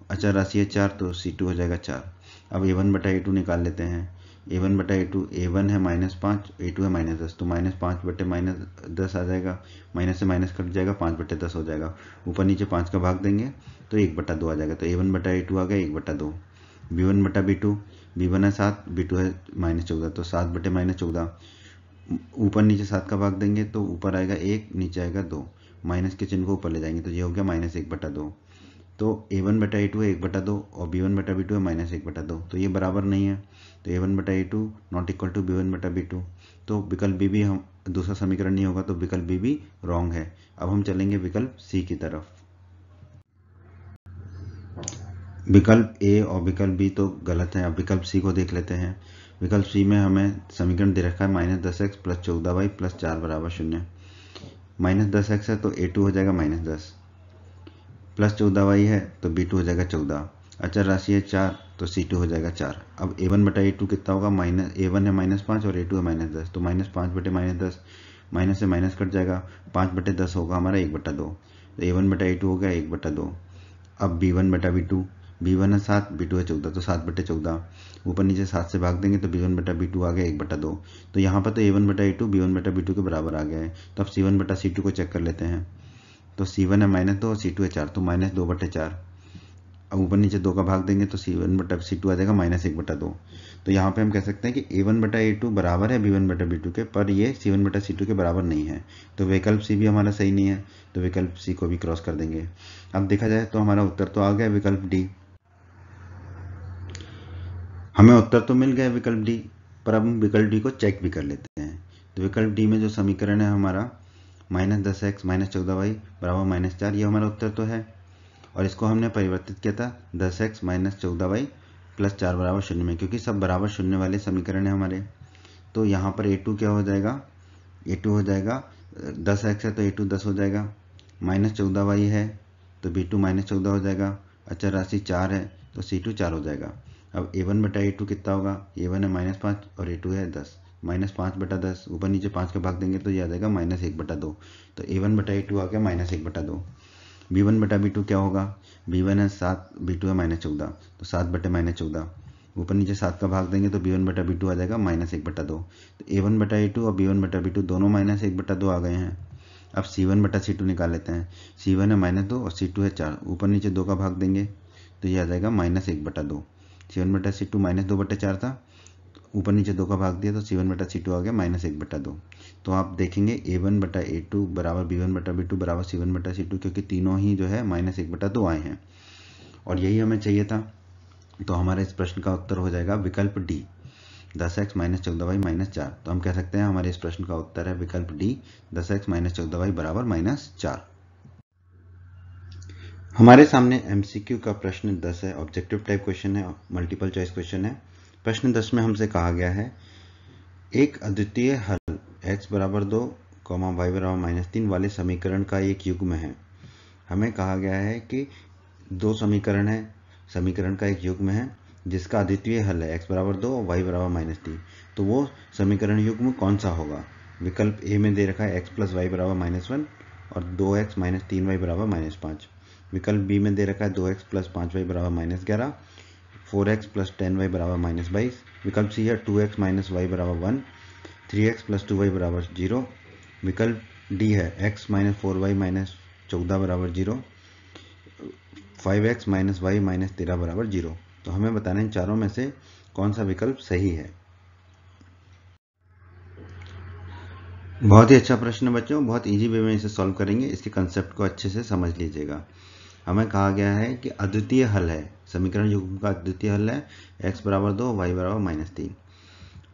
अचर राशि है 4 तो c2 हो जाएगा 4। अब a1 बटा a2 निकाल लेते हैं। a1 बटा a2, a1 है -5, a2 है -10, तो -5 बटे -10 आ जाएगा, माइनस से माइनस कट जाएगा, 5 बटे 10 हो जाएगा। ऊपर नीचे 5 का भाग देंगे तो 1 बटा 2 आ जाएगा, तो a1 बटा a2 आ गया 1 बटा 2। b1 बटा b2, b1 है 7, b2 है -14, तो 7 बटे -14, ऊपर नीचे 7 का भाग देंगे तो ऊपर आएगा 1, नीचे आएगा 2, माइनस के चिन्ह को ऊपर ले जाएंगे तो ये हो गया -1 बटा 2। तो a1 बटा a2 है 1 बटा 2 और b1 बटा b2 है -1 बटा 2, तो ये बराबर नहीं है, तो a1 बटा a2 not equal to b1 बटा b2, तो विकल्प बी भी हम दूसरा समीकरण नहीं होगा, तो विकल्प बी भी रॉन्ग है। अब हम चलेंगे विकल्प सी की तरफ। विकल्प ए और विकल्प बी तो गलत है। अब विकल्प सी को देख लेते हैं। विकल्प सी में हमें समीकरण दे रखा है -10x + 14y + 4 बराबर 0। -10x है तो a2 हो जाएगा -10, +14y है तो b2 हो जाएगा 14, अचर राशि है 4 तो c2 हो जाएगा 4। अब a1 बटा a2 कितना होगा, a1 है -5 और a2 है -10, तो -5 बटे -10, माइनस से माइनस कट जाएगा, 5 बटे 10 होगा हमारा 1 बटा 2, तो a1 बटा a2 हो गया 1 बटा 2। अब b1 बटा b2, b1 है 7, b2 है 14, तो 7 बटे 14, ऊपर नीचे 7 से भाग देंगे तो b1 बटा b2 आ गया 1 बटा 2। तो यहाँ पर तो a1 बटा a2 b1 बटा b2 के बराबर आ गया है। तो अब c1 बटा c2 को चेक कर लेते हैं। तो c1 है -2 और c2 है 4, तो -2 बटे 4, अब ऊपर नीचे 2 का भाग देंगे तो c1 बटा c2 आ जाएगा -1 बटा 2। तो यहाँ पे हम कह सकते हैं कि a1 बटा a2 बराबर है b1 बटा b2 के, पर ये c1 बटा c2 के बराबर नहीं है, तो विकल्प सी भी हमारा सही नहीं है, तो विकल्प सी को भी क्रॉस कर देंगे। अब देखा जाए तो हमारा उत्तर तो आ गया विकल्प डी। हमें उत्तर तो मिल गया विकल्प डी, पर अब हम विकल्प डी को चेक भी कर लेते हैं। तो विकल्प डी में जो समीकरण है हमारा -10x -14y बराबर -4, ये हमारा उत्तर तो है, और इसको हमने परिवर्तित किया था 10x -14y + 4 बराबर 0 में, क्योंकि सब बराबर 0 वाले समीकरण है हमारे। तो यहाँ पर a2 क्या हो जाएगा, a2 हो जाएगा 10x है तो a2 10 हो जाएगा, -14y है तो b2 -14 हो जाएगा, अचर राशि 4 है तो c2 4 हो जाएगा। अब a1 बटा a2 कितना होगा, a1 है -5 और a2 है 10, -5 बटा 10, ऊपर नीचे 5 का भाग देंगे तो ये आ जाएगा -1 बटा 2, तो a1 बटा a2 आ गया -1 बटा 2। b1 बटा b2 क्या होगा, b1 है 7, b2 है -14, तो 7 बटे -14, ऊपर नीचे 7 का भाग देंगे तो b1 बटा b2 आ जाएगा -1 बटा 2। तो a1 बटा a2 और b1 बटा b2 दोनों -1 बटा 2 आ गए हैं। अब c1 बटा c2 निकाल लेते हैं। c1 है -2 और c2 है 4, ऊपर नीचे 2 का भाग देंगे तो ये आ जाएगा -1 बटा 2। c1 बटा c2 -2 बटे 4 था, ऊपर नीचे 2 का भाग दिया तो c1 बटा c2 आ गया -1 बटा 2। तो आप देखेंगे a1 बटा a2 बराबर b1 बटा b2 बराबर c1 बटा c2, क्योंकि तीनों ही जो है -1 बटा 2 आए हैं, और यही हमें चाहिए था। तो हमारे इस प्रश्न का उत्तर हो जाएगा विकल्प डी, 10x -14y -4। तो हम कह सकते हैं हमारे इस प्रश्न का उत्तर है विकल्प डी, 10x -14y बराबर -4। हमारे सामने MCQ का प्रश्न 10 है, ऑब्जेक्टिव टाइप क्वेश्चन है, मल्टीपल चॉइस क्वेश्चन है। प्रश्न 10 में हमसे कहा गया है एक अद्वितीय हल x बराबर 2, y बराबर -3 वाले समीकरण का एक युग्म है। हमें कहा गया है कि दो समीकरण है, समीकरण का एक युग्म है जिसका अद्वितीय हल है x बराबर 2 और y बराबर -3, तो वो समीकरण युग्म कौन सा होगा। विकल्प ए में दे रखा है x + y बराबर -1 और 2x - 3y बराबर -5। विकल्प बी में दे रखा है 2x + 5y बराबर -11, 4x + 10y बराबर -22। विकल्प सी है 2x - y बराबर 1, 3x + 2y बराबर 0। विकल्प डी है x माइनस 4y माइनस 14 बराबर 0, 5x माइनस वाई माइनस 13 बराबर 0। तो हमें बताना है इन चारों में से कौन सा विकल्प सही है। बहुत ही अच्छा प्रश्न बच्चों, बहुत इजी वे में इसे सॉल्व करेंगे। इसके कंसेप्ट को अच्छे से समझ लीजिएगा। हमें कहा गया है कि अद्वितीय हल है, समीकरण युग्म का अद्वितीय हल है x बराबर 2 y बराबर माइनस 3।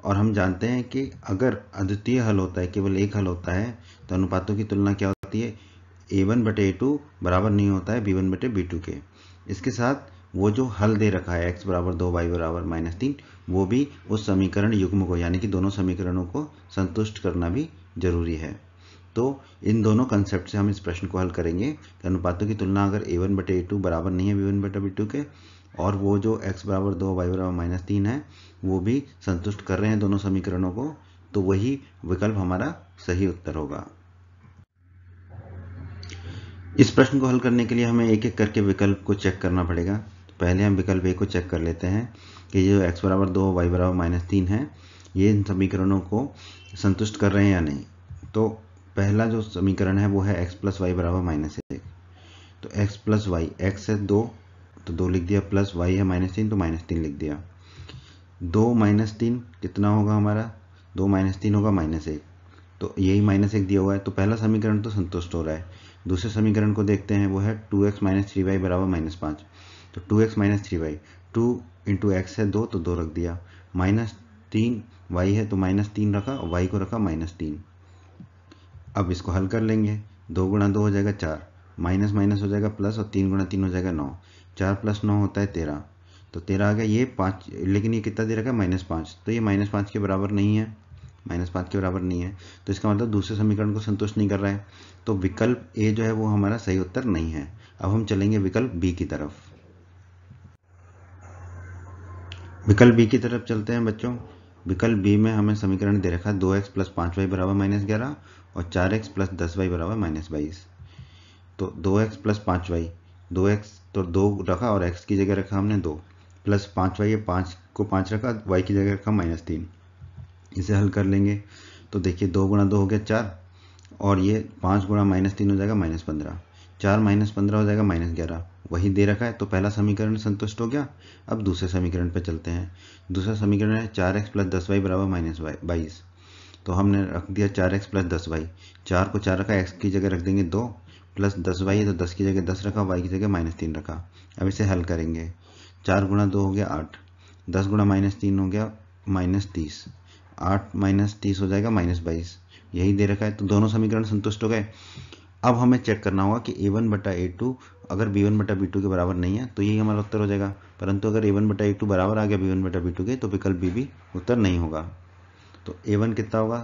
और हम जानते हैं कि अगर अद्वितीय हल होता है, केवल एक हल होता है, तो अनुपातों की तुलना क्या होती है, a1 बटे a2 बराबर नहीं होता है b1 बटे b2 के। इसके साथ वो जो हल दे रखा है x बराबर 2 y बराबर माइनस 3, वो भी उस समीकरण युग्म को यानी कि दोनों समीकरणों को संतुष्ट करना भी जरूरी है। तो इन दोनों कंसेप्ट से हम इस प्रश्न को हल करेंगे कि अनुपातों की तुलना अगर a1 बटे a2 बराबर नहीं है b1 बटे b2 के, और वो जो x बराबर 2 y बराबर माइनस 3 है वो भी संतुष्ट कर रहे हैं दोनों समीकरणों को, तो वही विकल्प हमारा सही उत्तर होगा। इस प्रश्न को हल करने के लिए हमें एक एक करके विकल्प को चेक करना पड़ेगा। तो पहले हम विकल्प ए को चेक कर लेते हैं कि जो x बराबर 2 y बराबर माइनस 3 है, ये इन समीकरणों को संतुष्ट कर रहे हैं या नहीं। तो पहला जो समीकरण है वो है x प्लस वाई बराबर माइनस 1। तो x प्लस वाई, x है 2 तो 2 लिख दिया, प्लस y है माइनस 3 तो माइनस 3 लिख दिया। 2 माइनस 3 कितना होगा हमारा, 2 माइनस 3 होगा माइनस 1, तो यही माइनस 1 दिया हुआ है। तो पहला समीकरण तो संतुष्ट हो रहा है। दूसरे समीकरण को देखते हैं, वो है 2x माइनस 3y बराबर माइनस 5। तो 2x minus 3y, 2 into x है 2 तो 2 रख दिया, माइनस 3y है तो माइनस 3 रखा, y को रखा माइनस 3। अब इसको हल कर लेंगे, 2 गुणा 2 हो जाएगा 4, माइनस माइनस हो जाएगा प्लस, और 3 गुणा 3 हो जाएगा 9, 4 प्लस 9 होता है 13। तो 13 आ गया, ये 5, लेकिन ये कितना दे रखा है माइनस 5, तो ये माइनस 5 के बराबर नहीं है, माइनस 5 के बराबर नहीं है। तो इसका मतलब दूसरे समीकरण को संतुष्ट नहीं कर रहा है, तो विकल्प ए जो है वो हमारा सही उत्तर नहीं है। अब हम चलेंगे विकल्प बी की तरफ। विकल्प बी की तरफ चलते हैं बच्चों। विकल्प बी में हमें समीकरण दे रखा है 2x प्लस 5y बराबर माइनस 11 और 4x प्लस 10y बराबर माइनस 22। तो 2x प्लस 5y, 2x तो 2 रखा और x की जगह रखा हमने 2, प्लस 5y, 5 को 5 रखा, y की जगह रखा माइनस 3। इसे हल कर लेंगे तो देखिए 2 गुणा 2 हो गया 4, और ये 5 गुणा माइनस 3 हो जाएगा माइनस 15, 4 माइनस 15 हो जाएगा माइनस 11, वही दे रखा है। तो पहला समीकरण संतुष्ट हो गया। अब दूसरे समीकरण पे चलते हैं। दूसरा समीकरण है 4x प्लस 10y बराबर माइनस 22। तो हमने रख दिया 4x प्लस 10y, 4 को 4 रखा, x की जगह रख देंगे 2, प्लस 10y है तो 10 की जगह 10 रखा, y की जगह माइनस 3 रखा। अब इसे हल करेंगे, 4 गुणा 2 हो गया 8, 10 गुणा माइनस 3 हो गया माइनस 30, 8 माइनस 30 हो जाएगा माइनस 22, यही दे रखा है। तो दोनों समीकरण संतुष्ट हो गए। अब हमें चेक करना होगा कि a1 बटा a2 अगर b1 बटा b2 के बराबर नहीं है तो यही हमारा उत्तर हो जाएगा, परंतु अगर a1 बटा a2 बराबर आ गया b1 बटा b2 के, तो विकल्प बी भी उत्तर नहीं होगा। तो a1 कितना होगा,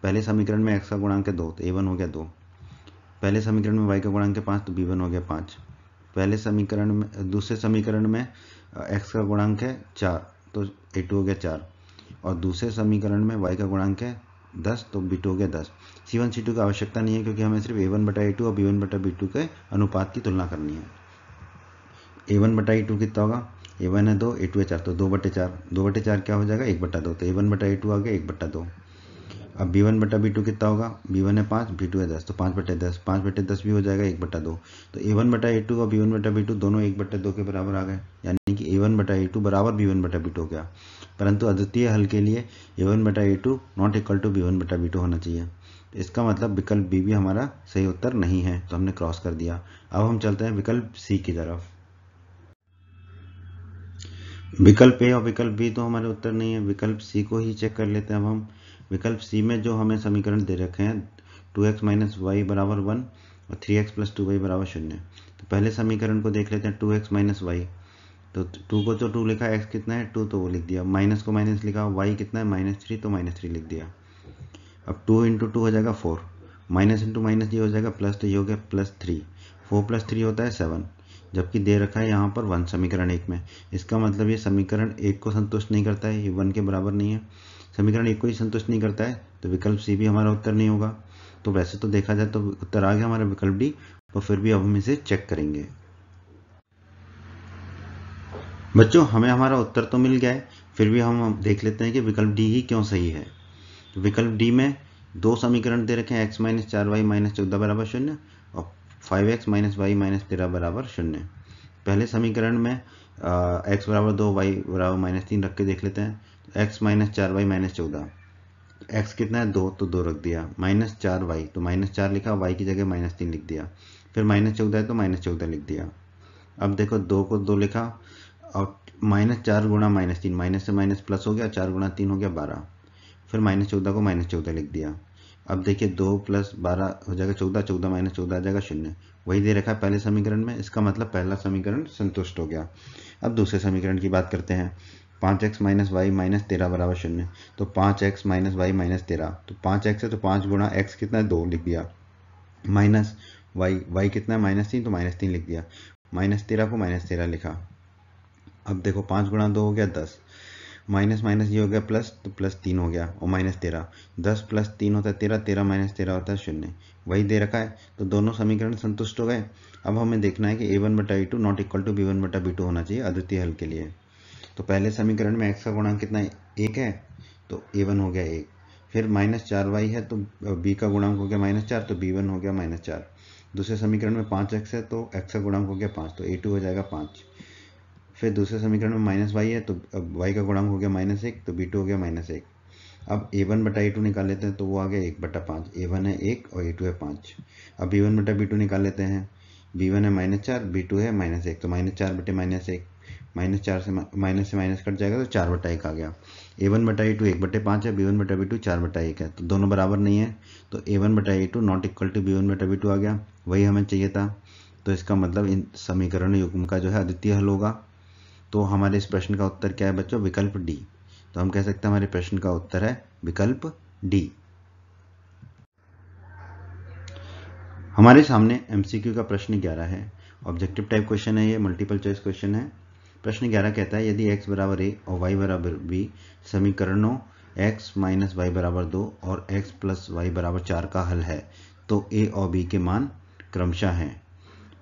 पहले समीकरण में x का गुणांक है 2 तो a1 हो गया 2, पहले समीकरण में y का गुणांक है 5 तो b1 हो गया 5, पहले समीकरण में, दूसरे समीकरण में x का गुणांक है 4 तो a2 हो गया 4, और दूसरे समीकरण में y का गुणांक है 10 तो b2 हो गया 10। c1 c2 की आवश्यकता नहीं है क्योंकि हमें सिर्फ a1 बटा a2 और b1 बटा b2 के अनुपात की तुलना करनी है। a1 बटा a2 कितना होगा, a1 है 2, a2 है 4 तो 2 बटे 4, 2 बटे 4 क्या हो जाएगा 1 बटा 2, तो a1 बटा a2 आ गया 1 बटा 2। अब b1 बटा b2 कितना होगा, b1 है 5, b2 है 10 तो 5 बटे 10, 5 बटे 10 भी हो जाएगा 1 बटा 2। तो a1 बटा a2 और b1 बटा b2 दोनों 1 बटा 2 के बराबर आ गए, यानी कि a1 बटा a2 बराबर b1 बटा b2 हो गया। परंतु अद्वितीय हल के लिए a1 बटा a2 not equal to b1 बटा b2 होना चाहिए। इसका मतलब विकल्प बी भी हमारा सही उत्तर नहीं है, तो हमने क्रॉस कर दिया। अब हम चलते हैं विकल्प सी की तरफ। विकल्प ए और विकल्प बी तो हमारे उत्तर नहीं है, विकल्प सी को ही चेक कर लेते हैं। अब हम विकल्प सी में जो हमें समीकरण दे रखे हैं 2x माइनस वाई बराबर 1 और 3x प्लस 2y बराबर 0। तो पहले समीकरण को देख लेते हैं 2x माइनस वाई, तो 2 को जो 2 लिखा, x कितना है 2 तो वो लिख दिया, माइनस को माइनस लिखा, y कितना है माइनस 3 तो माइनस 3 लिख दिया। अब 2 इंटू 2 हो जाएगा 4, माइनस इंटू माइनस ये हो जाएगा प्लस, तो ये हो गया प्लस 3, 4 प्लस 3 होता है 7, जबकि दे रखा है यहाँ पर 1 समीकरण 1 में। इसका मतलब ये समीकरण 1 को संतुष्ट नहीं करता है, ये 1 के बराबर नहीं है, समीकरण 1 को ही संतुष्ट नहीं करता है, तो विकल्प सी भी हमारा उत्तर नहीं होगा। तो वैसे तो देखा जाए तो उत्तर आ गया हमारा विकल्प डी, और फिर भी अब हम इसे चेक करेंगे। बच्चों हमें हमारा उत्तर तो मिल गया है, फिर भी हम देख लेते हैं कि विकल्प डी ही क्यों सही है। तो विकल्प डी में दो समीकरण दे रखे हैं, x माइनस 4y माइनस 14 बराबर 0 और 5x माइनस वाई माइनस 13 बराबर 0। पहले समीकरण में x बराबर 2 y बराबर माइनस 3 रख के देख लेते हैं। तो x minus 4y minus 14, x कितना है 2, तो 2 रख दिया, माइनस 4y तो माइनस 4 लिखा, y की जगह माइनस 3 लिख दिया, फिर माइनस 14 है तो माइनस 14 लिख दिया। अब देखो 2 को 2 लिखा और माइनस 4 गुणा माइनस 3, माइनस से माइनस प्लस हो गया, 4 गुणा 3 हो गया 12, फिर माइनस 14 को माइनस 14 लिख दिया। अब देखिए 2 प्लस 12 हो जाएगा 14, 14 माइनस 14 आ जाएगा 0, वही दे रखा है पहले समीकरण में। इसका मतलब पहला समीकरण संतुष्ट हो गया। अब दूसरे समीकरण की बात करते हैं। 5x माइनस वाई माइनस 13 बराबर 0, तो 5x माइनस वाई माइनस 13, तो 5x है तो 5 गुणा x कितना है 2 लिख दिया, माइनस y कितना है माइनस 3, तो माइनस 3 लिख दिया, माइनस 13 को माइनस 13 लिखा। अब देखो 5 गुणा 2 हो गया 10, माइनस माइनस ये हो गया प्लस, तो प्लस 3 हो गया और माइनस 13, 10 प्लस 3 होता है 13, 13 माइनस 13 होता है 0, वही दे रखा है। तो दोनों समीकरण संतुष्ट हो गए। अब हमें देखना है कि a1 बटा a2 not equal to b1 बटा b2 होना चाहिए अद्वितीय हल के लिए। तो पहले समीकरण में x का गुणांक कितना है 1 है, तो a1 हो गया 1, फिर माइनस 4y है तो b का गुणांक हो गया माइनस 4, तो b1 हो गया माइनस 4। दूसरे समीकरण में 5x है तो x का गुणांक हो गया 5, तो a2 हो जाएगा 5। फिर दूसरे समीकरण में माइनस वाई है तो y का गुणांक हो गया माइनस 1, तो b2 हो गया माइनस 1। अब a1 बटा a2 निकाल लेते हैं तो वो आ गया 1 बटा 5, a1 है 1 और a2 है 5। अब b1 बटा b2 निकाल लेते हैं, b1 है माइनस 4, b2 है माइनस 1, तो माइनस 4 बटे माइनस 1, माइनस 4 से माइनस कट जाएगा तो 4 बटा 1 आ गया। a1 बटा a2 1 बटे 5 है, b1 बटा b2 4 बटा 1 है, तो दोनों बराबर नहीं है, तो a1 बटा a2 not equal to b1 बटा b2 आ गया, वही हमें चाहिए था। तो इसका मतलब इन समीकरण युग्म का जो है अद्वितीय हल होगा। तो हमारे इस प्रश्न का उत्तर क्या है बच्चों, विकल्प डी। तो हम कह सकते हैं हमारे प्रश्न का उत्तर है विकल्प डी। हमारे सामने एमसीक्यू का प्रश्न 11 है, ऑब्जेक्टिव टाइप क्वेश्चन है, ये मल्टीपल चॉइस क्वेश्चन है। प्रश्न 11 कहता है यदि x बराबर a और y बराबर b समीकरणों x माइनस वाई बराबर 2 और x प्लस वाई बराबर 4 का हल है तो a और b के मान क्रमशः हैं।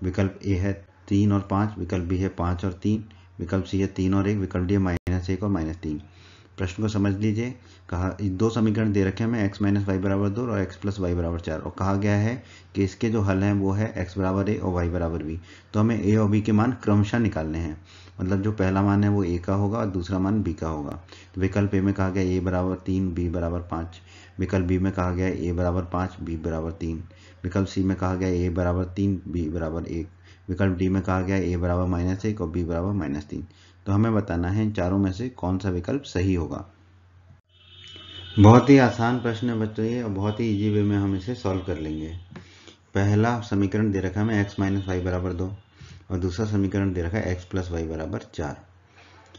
विकल्प ए है 3 और 5, विकल्प बी है 5 और 3, विकल्प सी है 3 और 1, विकल्प डी है माइनस 1 और माइनस 3। प्रश्न को समझ लीजिए। कहा दो समीकरण दे रखे हैं हमें x माइनस वाई बराबर 2 और x प्लस वाई बराबर 4, और कहा गया है कि इसके जो हल हैं वो है x बराबर a और y बराबर b। तो हमें a और b के मान क्रमशः निकालने हैं, मतलब जो पहला मान है वो a का होगा और दूसरा मान b का होगा। तो विकल्प ए में कहा गया a बराबर 3, b बराबर 5, विकल्प बी में कहा गया a बराबर 5, b बराबर 3, विकल्प सी में कहा गया a बराबर 3, b बराबर 1, विकल्प डी में कहा गया a बराबर माइनस 1 और b बराबर माइनस 3। तो हमें बताना है इन चारों में से कौन सा विकल्प सही होगा। बहुत ही आसान प्रश्न है बच्चों ये, और बहुत ही इजी वे में हम इसे सॉल्व कर लेंगे। पहला समीकरण दे रखा है हमें x माइनस वाई बराबर 2 और दूसरा समीकरण दे रखा है x प्लस वाई बराबर 4।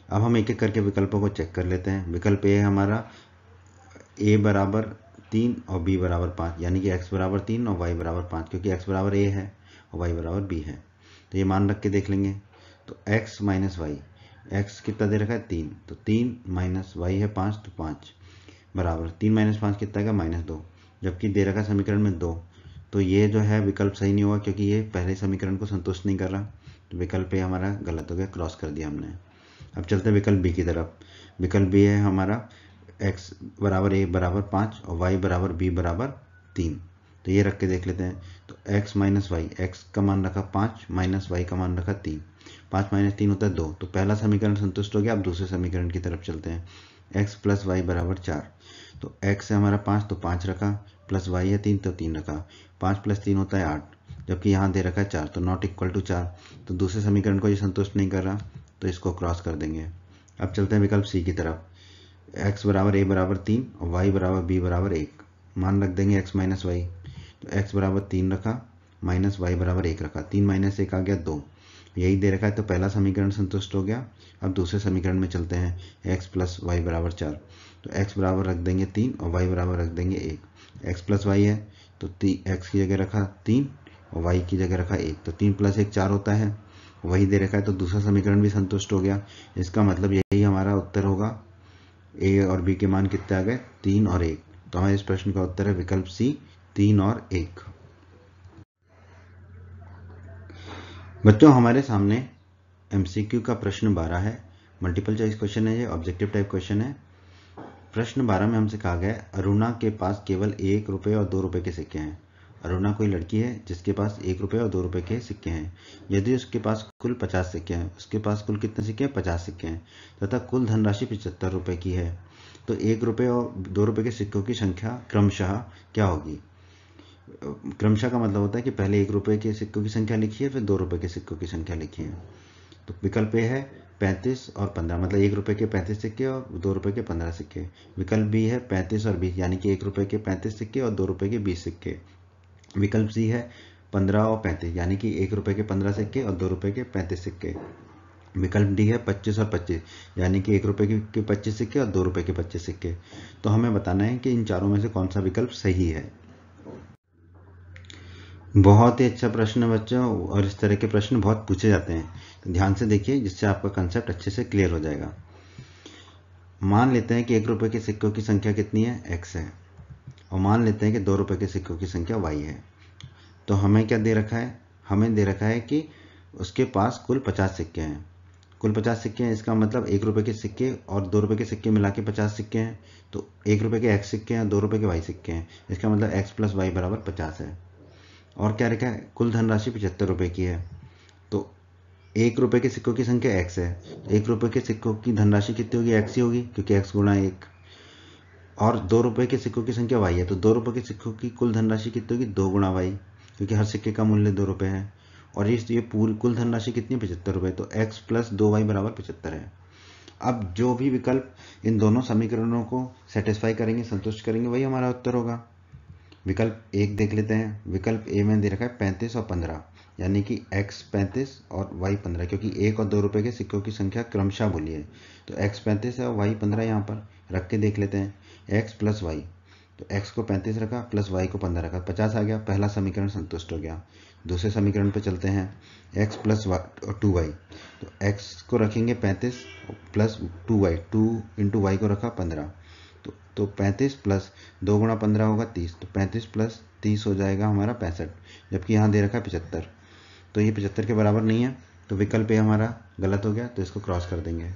अब हम एक एक करके विकल्पों को चेक कर लेते हैं। विकल्प ए है हमारा a बराबर 3 और b बराबर 5, यानी कि x बराबर 3 और y बराबर 5, क्योंकि x बराबर a है और y बराबर b है। तो ये मान रख के देख लेंगे। तो x माइनस वाई, x कितना दे रखा है 3, तो 3 माइनस वाई है 5, तो 5 बराबर 3 माइनस 5 कितना है -2, जबकि दे रखा समीकरण में 2। तो ये जो है विकल्प सही नहीं हुआ क्योंकि ये पहले समीकरण को संतुष्ट नहीं कर रहा। तो विकल्प ए हमारा गलत हो गया, क्रॉस कर दिया हमने। अब चलते हैं विकल्प बी की तरफ। विकल्प बी है हमारा x बराबर a बराबर 5 और y बराबर b बराबर 3। तो ये रख के देख लेते हैं। तो x माइनस वाई, x का मान रखा 5 माइनस y का मान रखा 3, 5 माइनस 3 होता है 2। तो पहला समीकरण संतुष्ट हो गया। अब दूसरे समीकरण की तरफ चलते हैं। x प्लस वाई बराबर 4, तो x है हमारा 5 तो 5 रखा, प्लस y है 3 तो 3 रखा, 5 प्लस 3 होता है 8, जबकि यहाँ दे रखा है 4, तो नॉट इक्वल टू 4। तो दूसरे समीकरण को ये संतुष्ट नहीं कर रहा, तो इसको क्रॉस कर देंगे। अब चलते हैं विकल्प सी की तरफ। x बराबर a बराबर 3 और y बराबर b बराबर 1, मान रख देंगे x माइनस वाई। तो x बराबर 3 रखा, माइनस वाई बराबर 1 रखा, 3 माइनस 1 आ गया 2, यही दे रखा है। तो पहला समीकरण संतुष्ट हो गया। अब दूसरे समीकरण में चलते हैं। x प्लस वाई बराबर 4, तो x बराबर रख देंगे 3 और y बराबर रख देंगे 1। x प्लस वाई है तो x की जगह रखा 3 और y की जगह रखा 1, तो 3 प्लस 1 4 होता है, वही दे रखा है। तो दूसरा समीकरण भी संतुष्ट हो गया। इसका मतलब यही हमारा उत्तर होगा। a और b के मान कितने आ गए, 3 और 1। तो हमारे इस प्रश्न का उत्तर है विकल्प सी, 3 और 1। बच्चों हमारे सामने एमसीक्यू का प्रश्न 12 है, मल्टीपल चॉइस क्वेश्चन है, ये ऑब्जेक्टिव टाइप क्वेश्चन है। प्रश्न 12 में हमसे कहा गया है अरुणा के पास केवल 1 रुपये और 2 रुपये के सिक्के हैं। अरुणा कोई लड़की है जिसके पास 1 रुपये और 2 रुपये के सिक्के हैं। यदि उसके पास कुल 50 सिक्के हैं, उसके पास कुल कितने सिक्के हैं? 50 सिक्के हैं, तथा कुल धनराशि 75 रुपये की है, तो 1 रुपये और 2 रुपये के सिक्कों की संख्या क्रमशः क्या होगी? क्रमशः का मतलब होता है कि पहले 1 रुपये के सिक्कों की संख्या लिखिए, फिर 2 रुपये के सिक्कों की संख्या लिखिए। तो विकल्प ए है 35 और 15, मतलब 1 रुपये के 35 सिक्के और 2 रुपये के 15 सिक्के। विकल्प बी है 35 और 20, यानी कि 1 रुपये के 35 सिक्के और 2 रुपये के 20 सिक्के। विकल्प सी है 15 और 35, यानी कि 1 रुपये के 15 सिक्के और 2 रुपये के 35 सिक्के। विकल्प डी है 25 और 25, यानी कि 1 रुपये के 25 सिक्के और 2 रुपये के 25 सिक्के। तो हमें बताना है कि इन चारों में से कौन सा विकल्प सही है। बहुत ही अच्छा प्रश्न है बच्चों, और इस तरह के प्रश्न बहुत पूछे जाते हैं, तो ध्यान से देखिए जिससे आपका कंसेप्ट अच्छे से क्लियर हो जाएगा। मान लेते हैं कि 1 रुपये के सिक्कों की संख्या कितनी है? x है, और मान लेते हैं कि 2 रुपये के सिक्कों की संख्या y है। तो हमें क्या दे रखा है? हमें दे रखा है कि उसके पास कुल 50 सिक्के हैं। कुल 50 सिक्के हैं, इसका मतलब 1 रुपये के सिक्के और 2 रुपये के सिक्के मिला के 50 सिक्के हैं। तो 1 रुपये के x सिक्के हैं, 2 रुपये के y सिक्के हैं, इसका मतलब x प्लस वाई बराबर 50 है। और क्या रखा है? कुल धनराशि 75 रुपये की है। तो 1 रुपये के सिक्कों की संख्या x है, 1 रुपये के सिक्कों की धनराशि कितनी होगी? x ही होगी, क्योंकि x गुणा 1। और 2 रुपये के सिक्कों की संख्या y है, तो 2 रुपये के सिक्कों की कुल धनराशि कितनी होगी? 2 गुणा y, क्योंकि हर सिक्के का मूल्य 2 रुपये है। और ये पूरी कुल धनराशि कितनी? 75 रुपये। तो x प्लस 2y बराबर 75 है। अब जो भी विकल्प इन दोनों समीकरणों को सेटिस्फाई करेंगे, संतुष्ट करेंगे, वही हमारा उत्तर होगा। विकल्प 1 देख लेते हैं। विकल्प ए में दे रखा है 35 और 15, यानी कि x 35 और y 15, क्योंकि 1 और 2 रुपये के सिक्कों की संख्या क्रमशः बोली है। तो x 35 है और y 15 यहाँ पर रख के देख लेते हैं। x प्लस वाई, तो x को 35 रखा प्लस y को 15 रखा, 50 आ गया। पहला समीकरण संतुष्ट हो गया। दूसरे समीकरण पर चलते हैं। x प्लस 2y, तो x को रखेंगे 35 प्लस 2y, 2 इंटू वाई को रखा 15, तो 35 प्लस 2 गुणा 15 होगा 30, तो 35 प्लस 30 हो जाएगा हमारा 65, जबकि यहाँ दे रखा है 75। तो ये 75 के बराबर नहीं है, तो विकल्प ए हमारा गलत हो गया, तो इसको क्रॉस कर देंगे।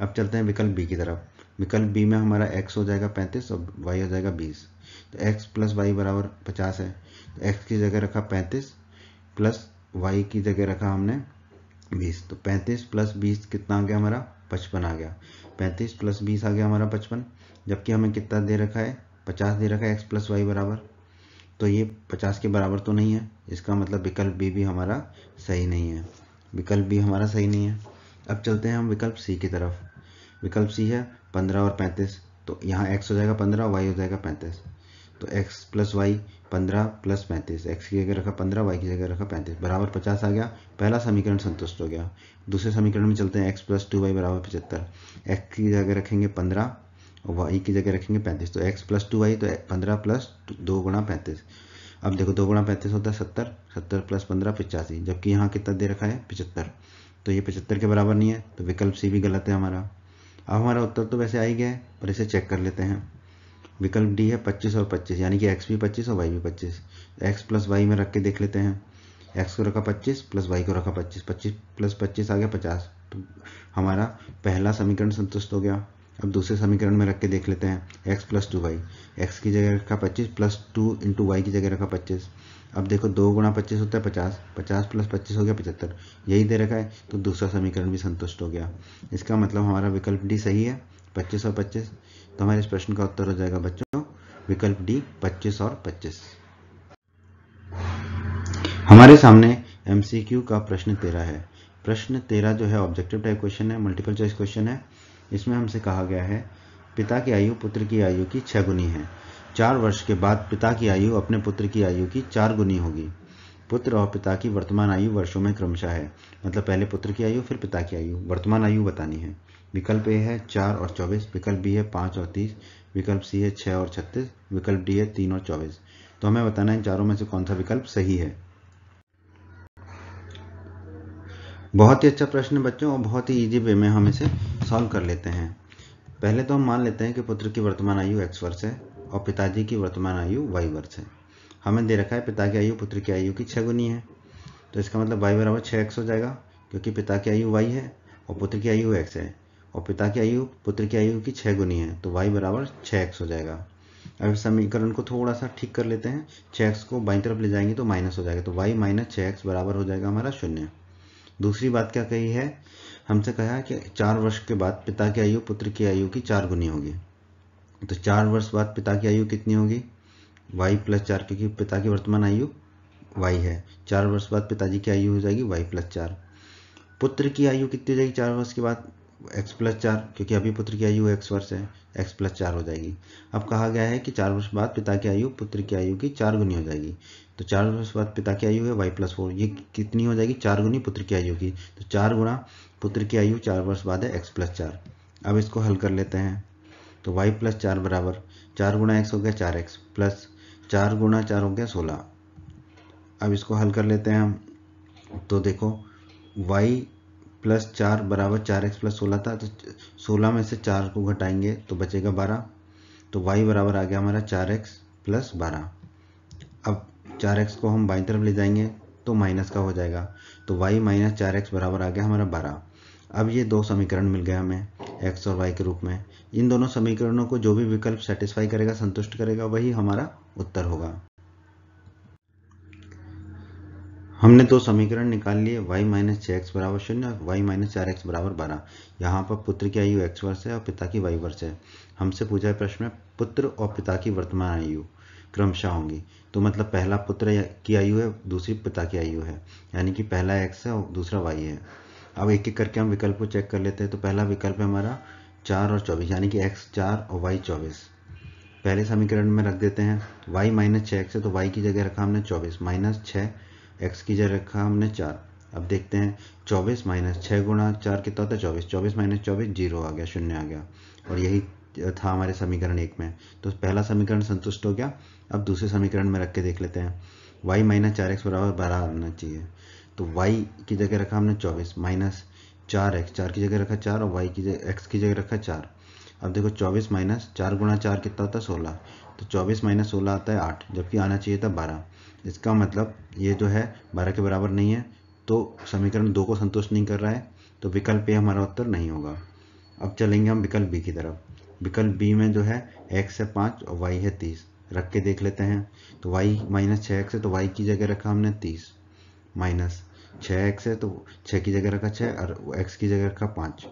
अब चलते हैं विकल्प बी की तरफ। विकल्प बी में हमारा x हो जाएगा 35 और y हो जाएगा 20, तो x प्लस वाई बराबर 50 है। तो x की जगह रखा 35 प्लस y की जगह रखा हमने 20, तो 35 प्लस 20 कितना आ गया हमारा? 55 आ गया। 35 प्लस 20 आ गया हमारा 55, जबकि हमें कितना दे रखा है? 50 दे रखा है x प्लस वाई बराबर, तो ये 50 के बराबर तो नहीं है। इसका मतलब विकल्प बी भी हमारा सही नहीं है। विकल्प बी हमारा सही नहीं है। अब चलते हैं हम विकल्प सी की तरफ। विकल्प सी है 15 और 35, तो यहाँ x हो जाएगा 15 और y हो जाएगा 35, तो x plus Y 15 plus 35, x की जगह रखा 15, y की जगह रखा 35, बराबर 50 आ गया। पहला समीकरण संतुष्ट हो गया। दूसरे समीकरण में चलते हैं। x प्लस 2y बराबर 75, x की जगह रखेंगे 15 और y की जगह रखेंगे 35, तो x प्लस 2y, तो 15 प्लस 2 गुणा 35। अब देखो 2 गुणा 35 होता है 70, 70 प्लस 15 85, जबकि यहाँ कितना दे रखा है? 75, तो ये 75 के बराबर नहीं है, तो विकल्प सी भी गलत है हमारा। अब हमारा उत्तर तो वैसे आ ही गया है, पर इसे चेक कर लेते हैं। विकल्प डी है 25 और 25, यानी कि x भी 25 और y भी 25। x प्लस वाई में रख के देख लेते हैं। x को रखा 25 प्लस y को रखा 25, 25 प्लस 25 आ गया 50, तो हमारा पहला समीकरण संतुष्ट हो गया। अब दूसरे समीकरण में रख के देख लेते हैं। x प्लस 2y, x की जगह रखा 25 प्लस 2 इंटू वाई की जगह रखा 25। अब देखो 2 गुणा 25 होता है 50, 50 प्लस 25 हो गया 75, यही दे रखा है, तो दूसरा समीकरण भी संतुष्ट हो गया। इसका मतलब हमारा विकल्प डी सही है, 25 और 25। तो हमारे इस प्रश्न का उत्तर हो जाएगा बच्चों विकल्प डी 25 और 25। हमारे सामने MCQ का प्रश्न 13 है। प्रश्न 13 जो है ऑब्जेक्टिव टाइप क्वेश्चन है, मल्टीपल चॉइस क्वेश्चन है। इसमें हमसे कहा गया है पिता की आयु पुत्र की आयु की 6 गुनी है। 4 वर्ष के बाद पिता की आयु अपने पुत्र की आयु की 4 गुनी होगी। पुत्र और पिता की वर्तमान आयु वर्षों में क्रमशः है, मतलब पहले पुत्र की आयु फिर पिता की आयु, वर्तमान आयु बतानी है। विकल्प ए है 4 और 24, विकल्प बी है 5 और 30, विकल्प सी है 6 और 36, विकल्प डी है 3 और 24। तो हमें बताना है इन चारों में से कौन सा विकल्प सही है। बहुत ही अच्छा प्रश्न बच्चों, और बहुत ही इजी वे में हम इसे सॉल्व कर लेते हैं। पहले तो हम मान लेते हैं कि पुत्र की वर्तमान आयु x वर्ष है और पिताजी की वर्तमान आयु y वर्ष है। हमें दे रखा है पिता की आयु पुत्र की आयु की 6 गुनी है, तो इसका मतलब y बराबर 6x हो जाएगा, क्योंकि पिता की आयु y है और पुत्र की आयु x है, और पिता की आयु पुत्र की आयु की 6 गुनी है, तो y बराबर 6x हो जाएगा। अब इस समीकरण को थोड़ा सा ठीक कर लेते हैं। 6x को बाईं तरफ ले जाएंगे तो माइनस हो जाएगा, तो y माइनस 6x बराबर हो जाएगा हमारा 0। दूसरी बात क्या कही है, हमसे कहा है कि 4 वर्ष के बाद पिता की आयु पुत्र की आयु की 4 गुनी होगी। तो 4 वर्ष बाद पिता की आयु कितनी होगी, y प्लस 4, क्योंकि पिता की वर्तमान आयु y है। 4 वर्ष बाद पिताजी की आयु हो जाएगी y प्लस 4। पुत्र की आयु कितनी हो जाएगी 4 वर्ष के बाद, x प्लस 4, क्योंकि अभी पुत्र की आयु x वर्ष है, x प्लस 4 हो जाएगी। अब कहा गया है कि 4 वर्ष बाद पिता की आयु पुत्र की आयु की 4 गुनी हो जाएगी। तो 4 वर्ष बाद पिता की आयु है y प्लस 4, ये कितनी हो जाएगी 4 गुनी पुत्र की आयु की। तो 4 गुना पुत्र की आयु 4 वर्ष बाद है x प्लस 4। अब इसको हल कर लेते हैं। तो y प्लस 4 बराबर 4 गुना x हो गया 4x प्लस 4 गुना 4 हो गया 16। अब इसको हल कर लेते हैं हम। तो देखो y प्लस 4 बराबर 4x प्लस 16 था, तो 16 में से 4 को घटाएंगे तो बचेगा 12। तो y बराबर आ गया हमारा 4x प्लस 12। अब 4x को हम बाईं तरफ ले जाएंगे तो माइनस का हो जाएगा, तो y माइनस 4x बराबर आ गया हमारा 12। अब ये दो समीकरण मिल गए हमें x और y के रूप में। इन दोनों समीकरणों को जो भी विकल्प सेटिस्फाई करेगा, संतुष्ट करेगा, वही हमारा उत्तर होगा। हमने दो समीकरण निकाल लिए, y माइनस 6x बराबर 0 और y माइनस 4x बराबर 12। यहाँ पर पुत्र की आयु x वर्ष है और पिता की y वर्ष है। हमसे पूछा है प्रश्न में पुत्र और पिता की वर्तमान आयु क्रमशः होंगी। तो मतलब पहला पुत्र की आयु है, दूसरी पिता की आयु है, यानी कि पहला x है और दूसरा y है। अब एक एक करके हम विकल्प को चेक कर लेते हैं। तो पहला विकल्प है हमारा 4 और 24, यानी कि x 4 और y 24। पहले समीकरण में रख देते हैं। y माइनस 6x है तो y की जगह रखा हमने 24, माइनस 6 x की जगह रखा हमने 4। अब देखते हैं 24 माइनस 6 गुणा 4 कितना होता है 24, 24 माइनस 24 0 आ गया, 0 आ गया। और यही था हमारे समीकरण 1 में। तो पहला समीकरण संतुष्ट हो गया। अब दूसरे समीकरण में रख के देख लेते हैं। y माइनस 4x बराबर 12 आना चाहिए। तो y की जगह रखा हमने 24 माइनस 4x, 4 की जगह रखा 4 और y की जगह x की जगह रखा 4। अब देखो 24 माइनस 4 गुणा 4 कितना होता है 16, तो 24 माइनस 16 आता है 8, जबकि आना चाहिए था 12। इसका मतलब ये जो है 12 के बराबर नहीं है, तो समीकरण 2 को संतुष्ट नहीं कर रहा है, तो विकल्प ए हमारा उत्तर नहीं होगा। अब चलेंगे हम विकल्प बी की तरफ। विकल्प बी में जो है x है 5 और y है 30, रख के देख लेते हैं। तो y माइनस 6x है तो y की जगह रखा हमने 30, माइनस 6x है तो 6 की जगह रखा 6 और x की जगह रखा 5।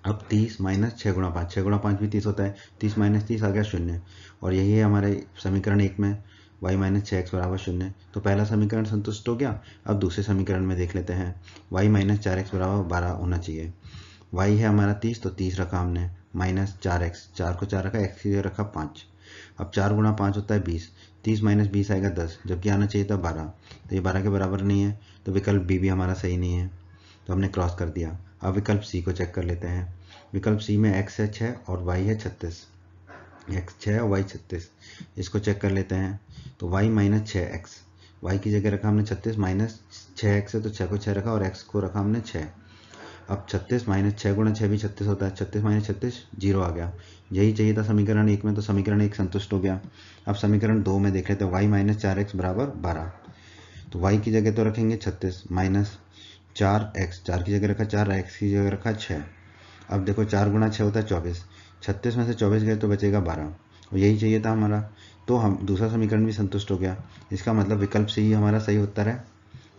अब 30 माइनस 6 गुणा 5, 6 गुणा 5 भी 30 होता है, 30 माइनस 30 आ गया 0। और यही है हमारे समीकरण 1 में y माइनस 6x बराबर 0। तो पहला समीकरण संतुष्ट हो गया। अब दूसरे समीकरण में देख लेते हैं। y माइनस 4x बराबर 12 होना चाहिए। y है हमारा 30, तो 30 रखा हमने, माइनस 4x, 4 को 4 रखा, x की जगह रखा 5। अब 4 गुणा 5 होता है 20, 30 माइनस 20 आएगा 10, जबकि आना चाहिए था 12। तो ये 12 के बराबर नहीं है, तो विकल्प बी भी हमारा सही नहीं है, तो हमने क्रॉस कर दिया। अब विकल्प सी को चेक कर लेते हैं। विकल्प सी में x है 6 और y है 36, x 6 और y 36। इसको चेक कर लेते हैं। तो y माइनस 6x, y की जगह रखा हमने 36, माइनस 6x है तो 6 को 6 रखा और x को रखा हमने 6। अब 36 माइनस 6 गुणा 6 भी 36 होता है, 36 माइनस 36 0 आ गया। यही चाहिए था समीकरण 1 में, तो समीकरण 1 संतुष्ट हो गया। अब समीकरण 2 में देख लेते हैं। y माइनस 4x बराबर 12, तो y की जगह तो रखेंगे 36, माइनस 4x, 4 की जगह रखा 4, x की जगह रखा 6। अब देखो 4 गुणा 6 होता है 24, 36 में से 24 गए तो बचेगा 12, और यही चाहिए था हमारा। तो हम दूसरा समीकरण भी संतुष्ट हो गया। इसका मतलब विकल्प से ही हमारा सही उत्तर है।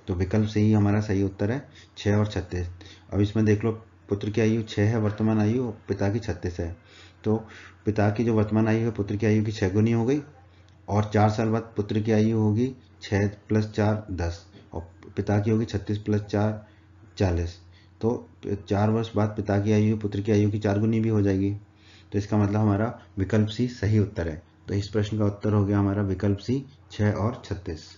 तो विकल्प से ही हमारा सही उत्तर है 6 और 36। अब इसमें देख लो, पुत्र की आयु 6 है वर्तमान आयु, और पिता की 36 है। तो पिता की जो वर्तमान आयु है पुत्र की आयु की 6 गुनी हो गई, और 4 साल बाद पुत्र की आयु होगी 6 प्लस 4 10, और पिता की होगी 36 प्लस 4 40। तो 4 वर्ष बाद पिता की आयु पुत्र की आयु की 4 गुनी भी हो जाएगी। तो इसका मतलब हमारा विकल्प सी सही उत्तर है। तो इस प्रश्न का उत्तर हो गया हमारा विकल्प सी 6 और 36।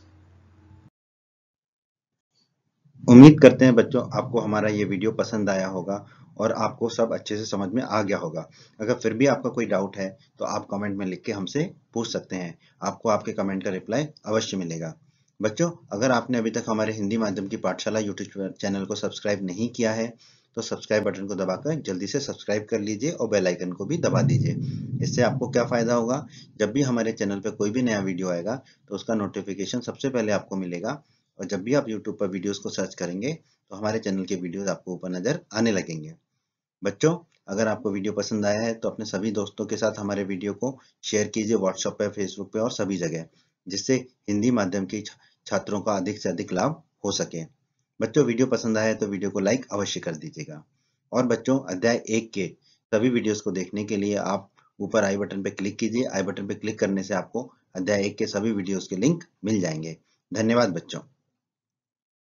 उम्मीद करते हैं बच्चों आपको हमारा ये वीडियो पसंद आया होगा और आपको सब अच्छे से समझ में आ गया होगा। अगर फिर भी आपका कोई डाउट है तो आप कमेंट में लिख के हमसे पूछ सकते हैं। आपको आपके कमेंट का रिप्लाई अवश्य मिलेगा। बच्चों, अगर आपने अभी तक हमारे हिंदी माध्यम की पाठशाला यूट्यूब चैनल को सब्सक्राइब नहीं किया है तो सब्सक्राइब बटन को दबाकर जल्दी से सब्सक्राइब कर लीजिए और बेल आइकन को भी दबा दीजिए। इससे आपको क्या फायदा होगा, जब भी हमारे चैनल पर कोई भी नया वीडियो आएगा तो उसका नोटिफिकेशन सबसे पहले आपको मिलेगा। और जब भी आप YouTube पर वीडियोस को सर्च करेंगे तो हमारे चैनल के वीडियोस आपको ऊपर नजर आने लगेंगे। बच्चों, अगर आपको वीडियो पसंद आया है तो अपने सभी दोस्तों के साथ हमारे वीडियो को शेयर कीजिए व्हाट्सएप पे, फेसबुक पे और सभी जगह, जिससे हिंदी माध्यम के छात्रों का अधिक से अधिक लाभ हो सके। बच्चों, वीडियो पसंद आया है तो वीडियो को लाइक अवश्य कर दीजिएगा। और बच्चों, अध्याय 1 के सभी वीडियोस को देखने के लिए आप ऊपर आई बटन पर क्लिक कीजिए। आई बटन पर क्लिक करने से आपको अध्याय 1 के सभी वीडियोस के लिंक मिल जाएंगे। धन्यवाद बच्चों।